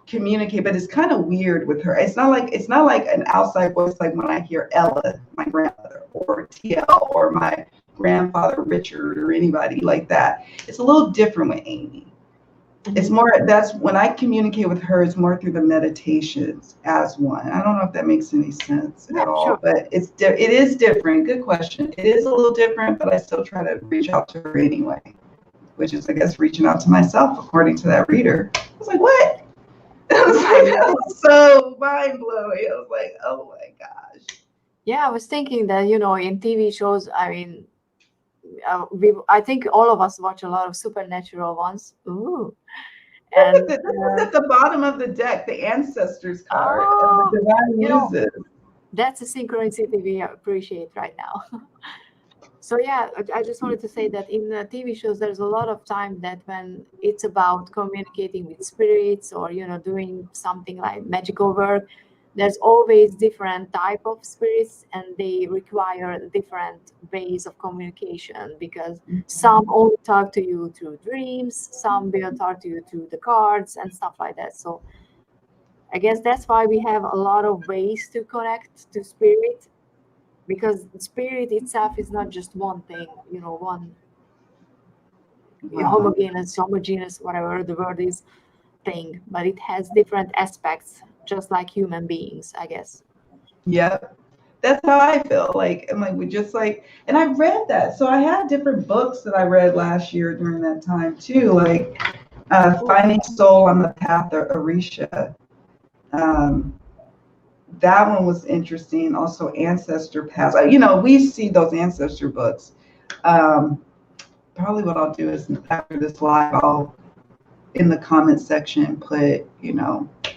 communicate, but it's kind of weird with her. It's not like an outside voice like when I hear Ella, my grandmother, or TL, or my grandfather Richard, or anybody like that. It's a little different with Amy. It's more, that's when I communicate with her, it's more through the meditations as one. I don't know if that makes any sense at all, but it is different. Good question. It is a little different, but I still try to reach out to her anyway, which is, I guess, reaching out to myself, according to that reader. I was like, what? That was so mind blowing. I was like, oh my gosh. Yeah, I was thinking that, in TV shows, I mean, I think all of us watch a lot of supernatural ones. Ooh. And this is at the bottom of the deck, the Ancestors card of the Divine Muses. That's a synchronicity we appreciate right now. So yeah, I just wanted to say that in the TV shows, there's a lot of time that when it's about communicating with spirits or, doing something like magical work, there's always different type of spirits and they require different ways of communication because some only talk to you through dreams, some will talk to you through the cards and stuff like that. So I guess that's why we have a lot of ways to connect to spirit, because spirit itself is not just one thing, one homogeneous, whatever the word is. thing, but it has different aspects, just like human beings, I guess. Yep. That's how I feel. Like, and like we just like, and I read that. So I had different books that I read last year during that time too, like Finding Soul on the Path of Orisa. Um, that one was interesting. Also, Ancestor Paths. We see those ancestor books. Probably what I'll do is after this live, I'll in the comment section put,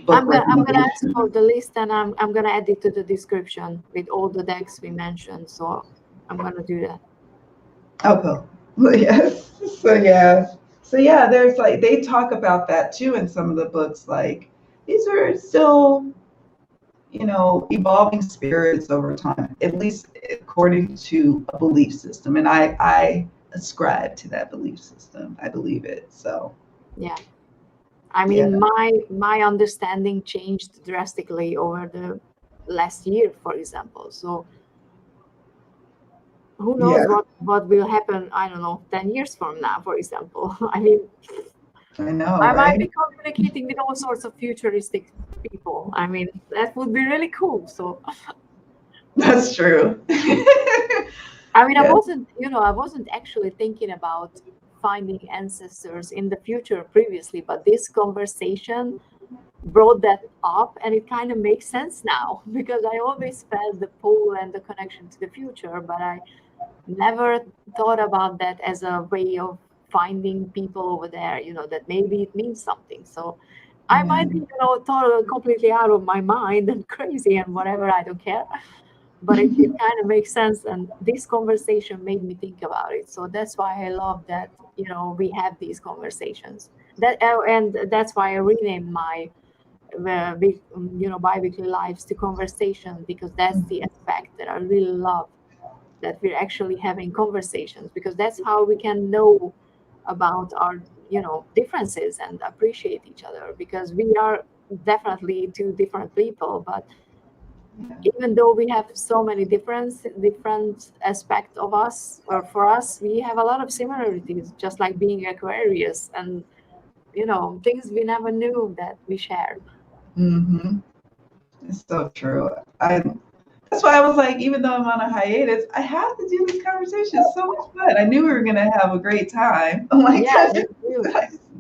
book I'm gonna ask recommendations. for the list, and I'm gonna add it to the description with all the decks we mentioned. So I'm gonna do that. Oh, cool. Well, yes. So yeah, there's like they talk about that too in some of the books. Like these are still, evolving spirits over time, at least according to a belief system. And I ascribe to that belief system. I believe it. So Yeah. I mean, my understanding changed drastically over the last year, for example. So who knows what will happen, I don't know, 10 years from now, for example. I mean, I know, I might right? be communicating with all sorts of futuristic people. I mean, that would be really cool. So That's true. I mean, Yeah. I wasn't actually thinking about finding ancestors in the future previously, but this conversation brought that up, and it kind of makes sense now because I always felt the pull and the connection to the future, but I never thought about that as a way of finding people over there, that maybe it means something. So I might be, totally completely out of my mind and crazy and whatever, I don't care. But it kind of makes sense. And this conversation made me think about it. So that's why I love that, we have these conversations. And that's why I renamed my bi-weekly lives to conversation, because that's the aspect that I really love, that we're actually having conversations, because that's how we can know about our differences and appreciate each other, because we are definitely two different people, but even though we have so many different aspects of us, or for us, we have a lot of similarities, just like being Aquarius, and things we never knew that we shared. Mm-hmm. It's so true. That's why I was like, even though I'm on a hiatus, I have to do this conversation. It's so much fun. I knew we were gonna have a great time. I'm like, Yeah, I just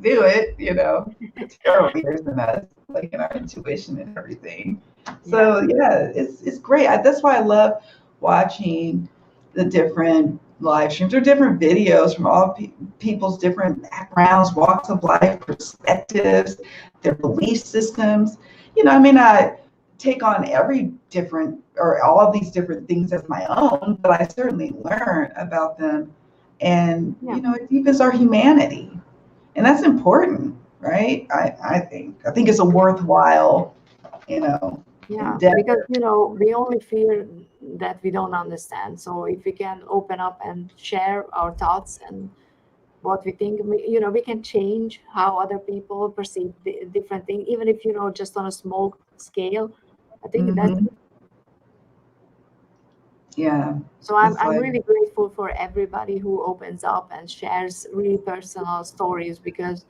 do it, The tarot readers and us, like in our intuition and everything. So yeah, it's great. That's why I love watching the different live streams or different videos from all people's different backgrounds, walks of life, perspectives, their belief systems. I may not take on every different or all of these different things as my own, but I certainly learn about them. And, it deepens our humanity. And that's important, right? I think it's a worthwhile, endeavor. Because we only fear that we don't understand. So if we can open up and share our thoughts and what we think, we can change how other people perceive the different things, even if just on a small scale. I think that's So I'm really grateful for everybody who opens up and shares really personal stories, because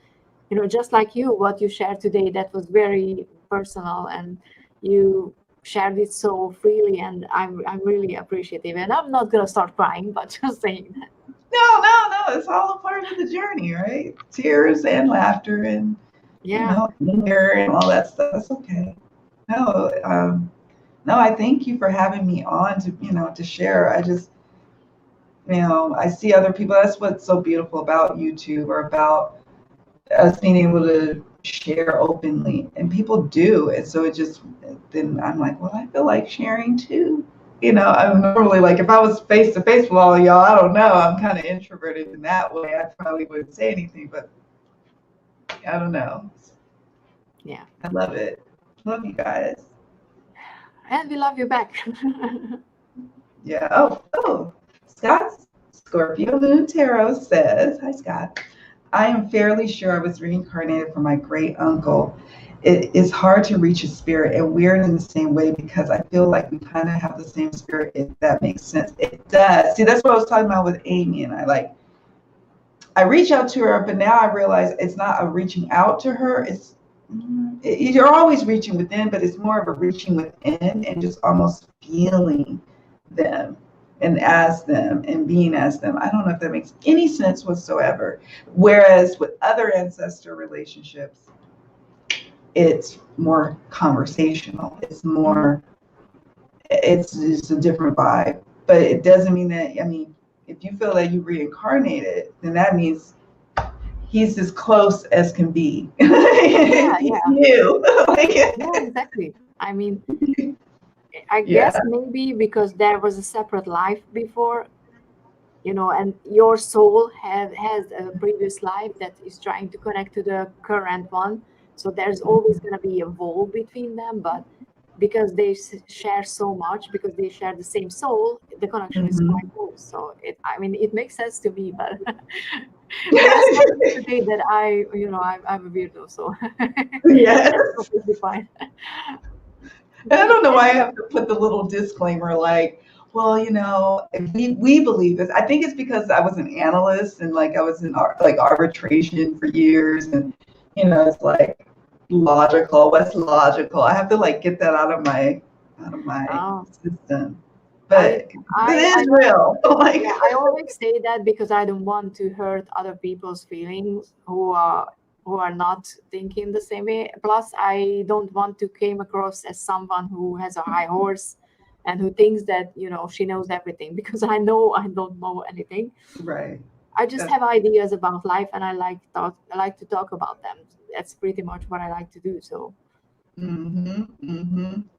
just like you, what you shared today, that was very personal, and you shared it so freely, and I'm really appreciative. And I'm not gonna start crying, but just saying that. No, it's all a part of the journey, right? Tears and laughter and anger and all that stuff. That's okay. No, I thank you for having me on to share. I just, I see other people. That's what's so beautiful about YouTube, or about us being able to share openly, and people do. And so then I'm like, well, I feel like sharing too. I'm normally like, if I was face to face with all of y'all, I don't know. I'm kind of introverted in that way. I probably wouldn't say anything, but I don't know. Yeah. I love it. Love you guys. And we love you back. Yeah. Oh, Scott Scorpio Moon Tarot says, hi, Scott. I am fairly sure I was reincarnated from my great uncle. It is hard to reach a spirit, and weird in the same way, because I feel like we kind of have the same spirit, if that makes sense. It does. See, that's what I was talking about with Amy, and I reach out to her, but now I realize it's not a reaching out to her. you're always reaching within, but it's more of a reaching within and just almost feeling them and as them and being as them. I don't know if that makes any sense whatsoever. Whereas with other ancestor relationships, it's more conversational. It's just a different vibe. But it doesn't mean that, I mean, if you feel that you reincarnated, then that means he's as close as can be. Yeah, yeah. You. Yeah, exactly. I mean, I guess maybe because there was a separate life before, and your soul has a previous life that is trying to connect to the current one. So there's always going to be a wall between them, but because they share so much, because they share the same soul, the connection is quite close. So it makes sense to me, but there's something today that I'm a weirdo, so Yes. that's completely fine. And I don't know why I have to put the little disclaimer like, well, we believe this. I think it's because I was an analyst and like I was in like arbitration for years, and it's like logical. What's logical? I have to like get that out of my system. But it is real. Like, yeah, I always say that because I don't want to hurt other people's feelings who are not thinking the same way. Plus, I don't want to came across as someone who has a high horse and who thinks that she knows everything, because I know I don't know anything. Right. I just have ideas about life, and I like to talk about them. That's pretty much what I like to do. So.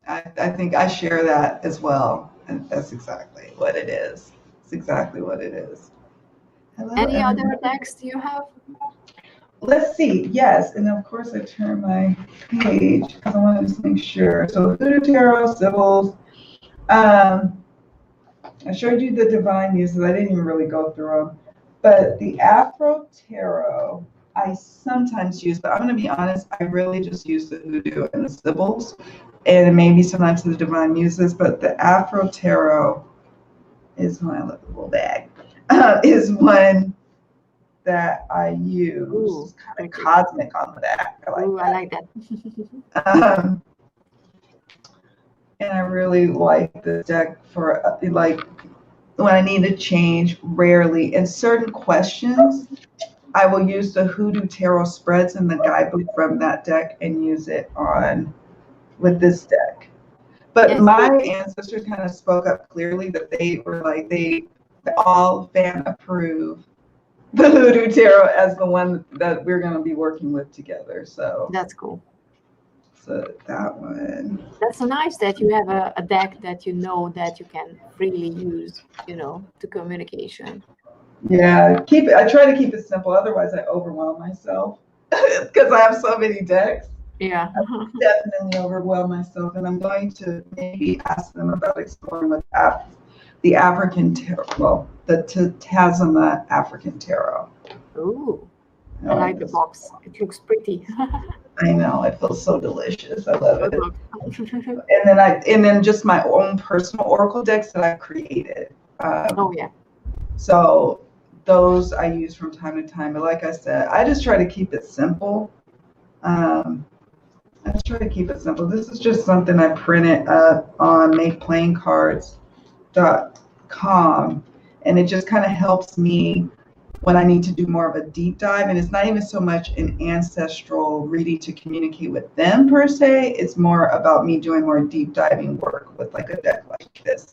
I think I share that as well, and that's exactly what it is. It's exactly what it is. Hello, any other text you have? Let's see. Yes, and of course I turn my page because I want to just make sure. So Voodoo Tarot, Symbols. I showed you the Divine Muses. I didn't even really go through them, but the Afro Tarot I sometimes use, but I'm going to be honest, I really just use the Hoodoo and the Symbols, and maybe sometimes the Divine Muses, but the Afro Tarot is when I look a little bag, is one that I use. Ooh, it's kind of cosmic on the back. I like that. And I really like the deck for like when I need to change rarely. In certain questions, I will use the Hoodoo Tarot spreads in the guidebook from that deck and use it with this deck. But my ancestors kind of spoke up clearly that they were like, they all fan approve the Hoodoo Tarot as the one that we're going to be working with together. So that's cool. So that one. That's nice that you have a deck that that you can freely use, to communication. Yeah, I try to keep it simple. Otherwise, I overwhelm myself because I have so many decks. Yeah, I definitely overwhelm myself, and I'm going to maybe ask them about exploring with the African tarot, well, the Tayannah African tarot. Ooh, I like the box. It looks pretty. I know, it feels so delicious. I love it. And then just my own personal oracle decks that I've created. Oh yeah. So those I use from time to time. But like I said, I just try to keep it simple. I try to keep it simple. This is just something I printed up on makeplayingcards.com, and it just kind of helps me when I need to do more of a deep dive. And it's not even so much an ancestral reading to communicate with them per se. It's more about me doing more deep diving work with like a deck like this,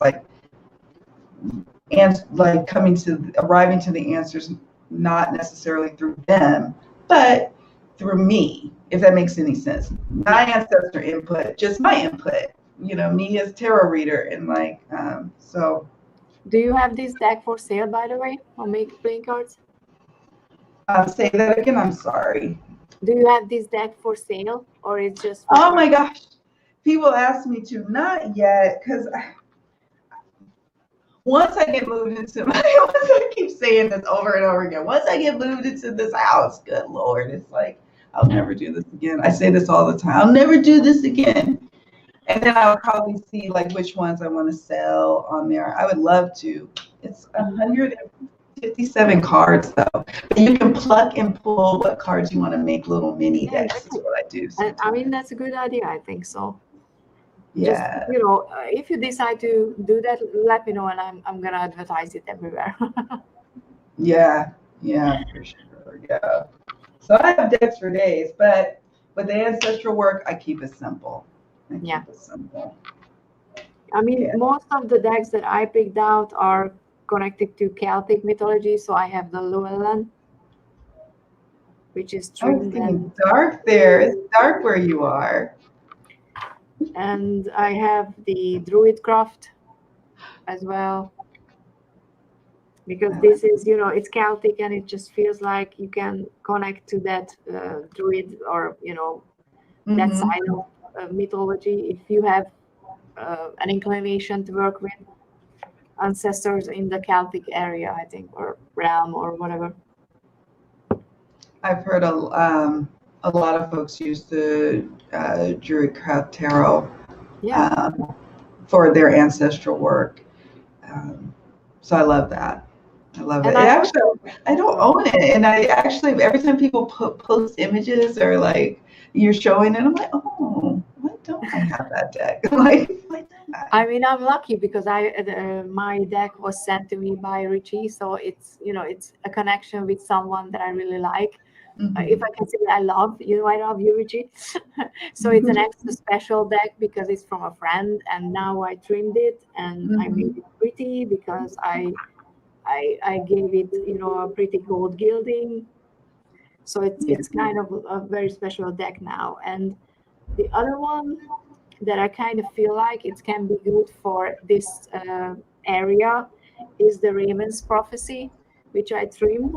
and like arriving to the answers, not necessarily through them, but through me, if that makes any sense. My ancestor input, just my input, me as tarot reader, and so. Do you have this deck for sale, by the way, on Make Playing Cards? Say that again, I'm sorry. Do you have this deck for sale, or it's just for Oh my gosh, people ask me to. Not yet, because once I get moved into I keep saying this over and over again, once I get moved into this house, good Lord, it's like, I'll never do this again. I say this all the time. I'll never do this again. And then I'll probably see like which ones I want to sell on there. I would love to. It's $150 57 cards though. But you can pluck and pull what cards you want to make little mini Yeah, decks. Is what I do. and I mean, that's a good idea. I think so. Just, Yeah. if you decide to do that, let me know, and I'm gonna advertise it everywhere. Yeah, for sure. Yeah. So I have decks for days, but with the ancestral work, I keep it simple. Yeah. It simple. I mean, Yeah. most of the decks that I picked out are connected to Celtic mythology. So I have the Llewellyn, which is It's trimmed, getting dark there. It's dark where you are. and I have the Druidcraft as well, because this is, it's Celtic, and it just feels like you can connect to that druid, or that side of mythology, if you have an inclination to work with ancestors in the Celtic area, I think, or realm, or whatever. I've heard a lot of folks use the Druidcraft Tarot for their ancestral work. So I love that. I love it. I don't own it, and I actually, every time people post images or like you're showing it, I'm like, oh, why don't I have that deck? I mean, I'm lucky because my deck was sent to me by Richie, so it's a connection with someone that I really like. If I can say I love you, Richie. So it's an extra special deck because it's from a friend, and now I trimmed it and I made it pretty because I gave it a pretty gold gilding. So it's kind of a very special deck now. And the other one that I kind of feel like it can be good for this area is the Raven's Prophecy, which I trimmed.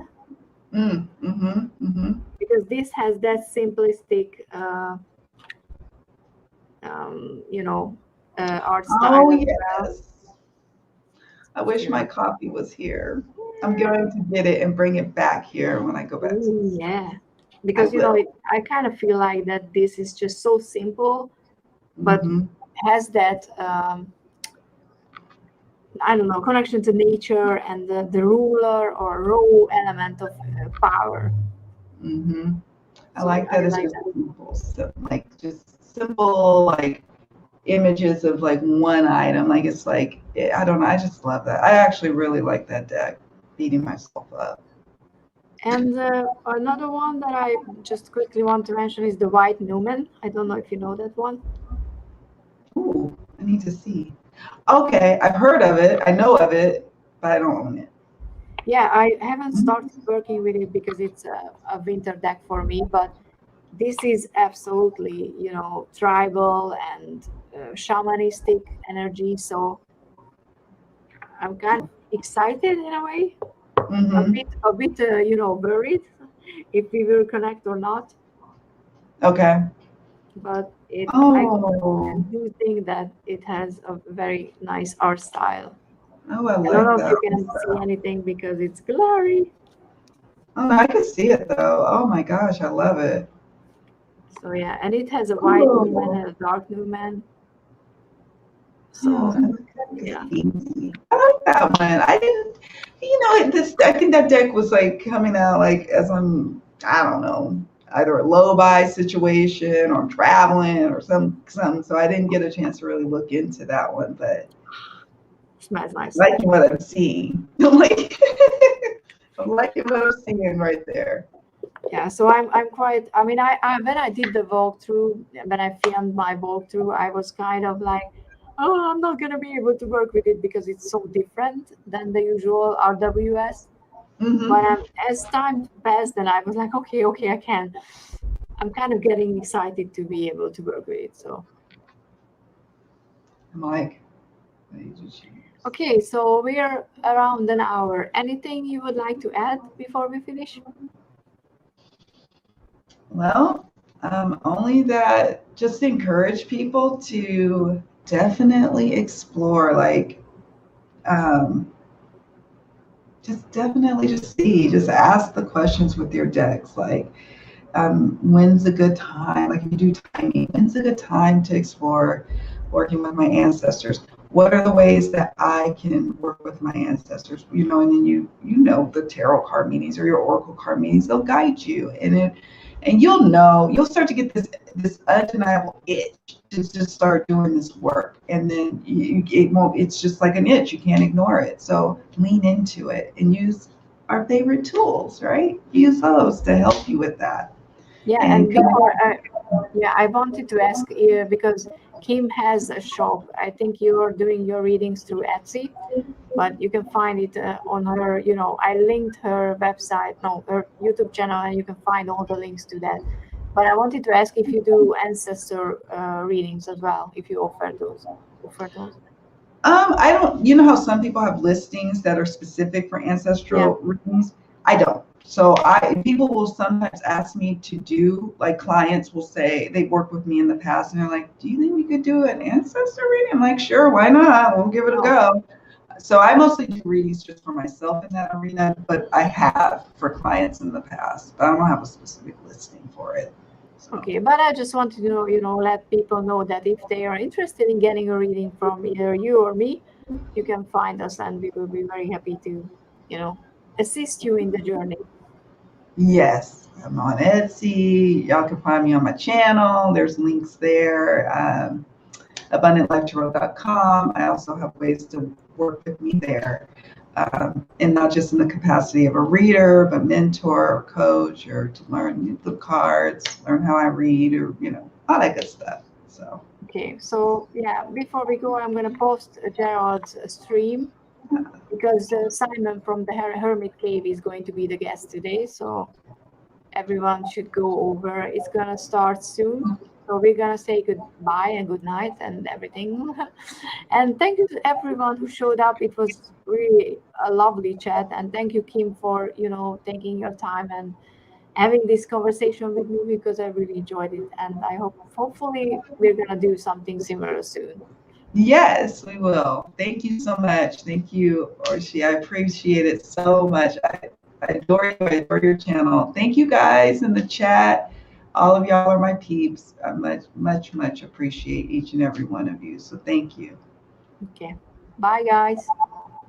Because this has that simplistic, art style. Oh, yes. I wish my copy was here. I'm going to get it and bring it back here when I go back. Yeah, because I kind of feel like that this is just so simple, but has that I don't know, connection to nature and the ruler or raw element of power. I like that it's just simple, so, like just simple like images of like one item. Like it's like, I don't know, I just love that. I actually really like that deck. Beating myself up. And another one that I just quickly want to mention is the White Numen. I don't know if you know that one. Ooh, I need to see. Okay, I've heard of it. I know of it, but I don't own it. Yeah, I haven't started working with it because it's a winter deck for me, but this is absolutely, tribal and shamanistic energy. So I'm kind of excited in a way, a bit, worried if we will connect or not. Okay. But I do think that it has a very nice art style. Oh, I like don't know that. if you can see anything because it's blurry. Oh, I can see it though. Oh my gosh, I love it. So yeah, and it has a white Numen and a dark Numen. So yeah, I like that one. I didn't, I think that deck was like coming out like as I don't know, either a low buy situation or traveling or something. So I didn't get a chance to really look into that one, but smells nice. Liking what I'm seeing. I'm liking what I'm seeing right there. Yeah, so I'm quite. I mean, I when I did the walkthrough, when I filmed my walkthrough, I was kind of like, oh, I'm not gonna be able to work with it because it's so different than the usual RWS. But as time passed, and I was like, okay, I can. I'm kind of getting excited to be able to work with it. So, Mike. Okay, so we are around an hour. Anything you would like to add before we finish? Well, only that just encourage people to definitely explore, like, just ask the questions with your decks. Like, when's a good time? Like, if you do timing, when's a good time to explore working with my ancestors? what are the ways that I can work with my ancestors? You know, and then you know the tarot card meetings or your oracle card meetings, they'll guide you, and you'll start to get this undeniable itch to just start doing this work, and then it's just like an itch, you can't ignore it. So lean into it and use our favorite tools, right? Use those to help you with that. Yeah, And and before, yeah, I wanted to ask you because Kim has a shop. I think you're doing your readings through Etsy, but you can find it on her. You know, I linked her website, no, her YouTube channel, and you can find all the links to that. But I wanted to ask if you do ancestor readings as well, if you offer those. Offer those. I don't, you know how some people have listings that are specific for Yeah. ancestral readings? I don't. So people will sometimes ask me to do, like clients will say, they've worked with me in the past and they're like, do you think we could do an ancestor reading? I'm like, sure, why not? We'll give it a Oh, go. So I mostly do readings just for myself in that arena, but I have for clients in the past, but I don't have a specific listing for it. So. okay, but I just want to let people know that if they are interested in getting a reading from either you or me, you can find us and we will be very happy to, assist you in the journey. Yes, I'm on Etsy. Y'all can find me on my channel. There's links there. AbundantLifeTarot.com. I also have ways to work with me there. And not just in the capacity of a reader, but mentor or coach, or to learn the cards, learn how I read, or, all that good stuff. So. Okay, so yeah, before we go, I'm going to post Gerald's stream because Simon from the Hermit Cave is going to be the guest today. So everyone should go over. It's going to start soon. So we're going to say goodbye and good night and everything. And thank you to everyone who showed up. It was really a lovely chat. And thank you, Kim, for, taking your time and having this conversation with me because I really enjoyed it. And I hopefully we're going to do something similar soon. Yes, we will. Thank you so much. Thank you, Orshi. I appreciate it so much. I adore you. I adore your channel. Thank you guys in the chat. All of y'all are my peeps. I much appreciate each and every one of you. So thank you. Okay. Bye, guys.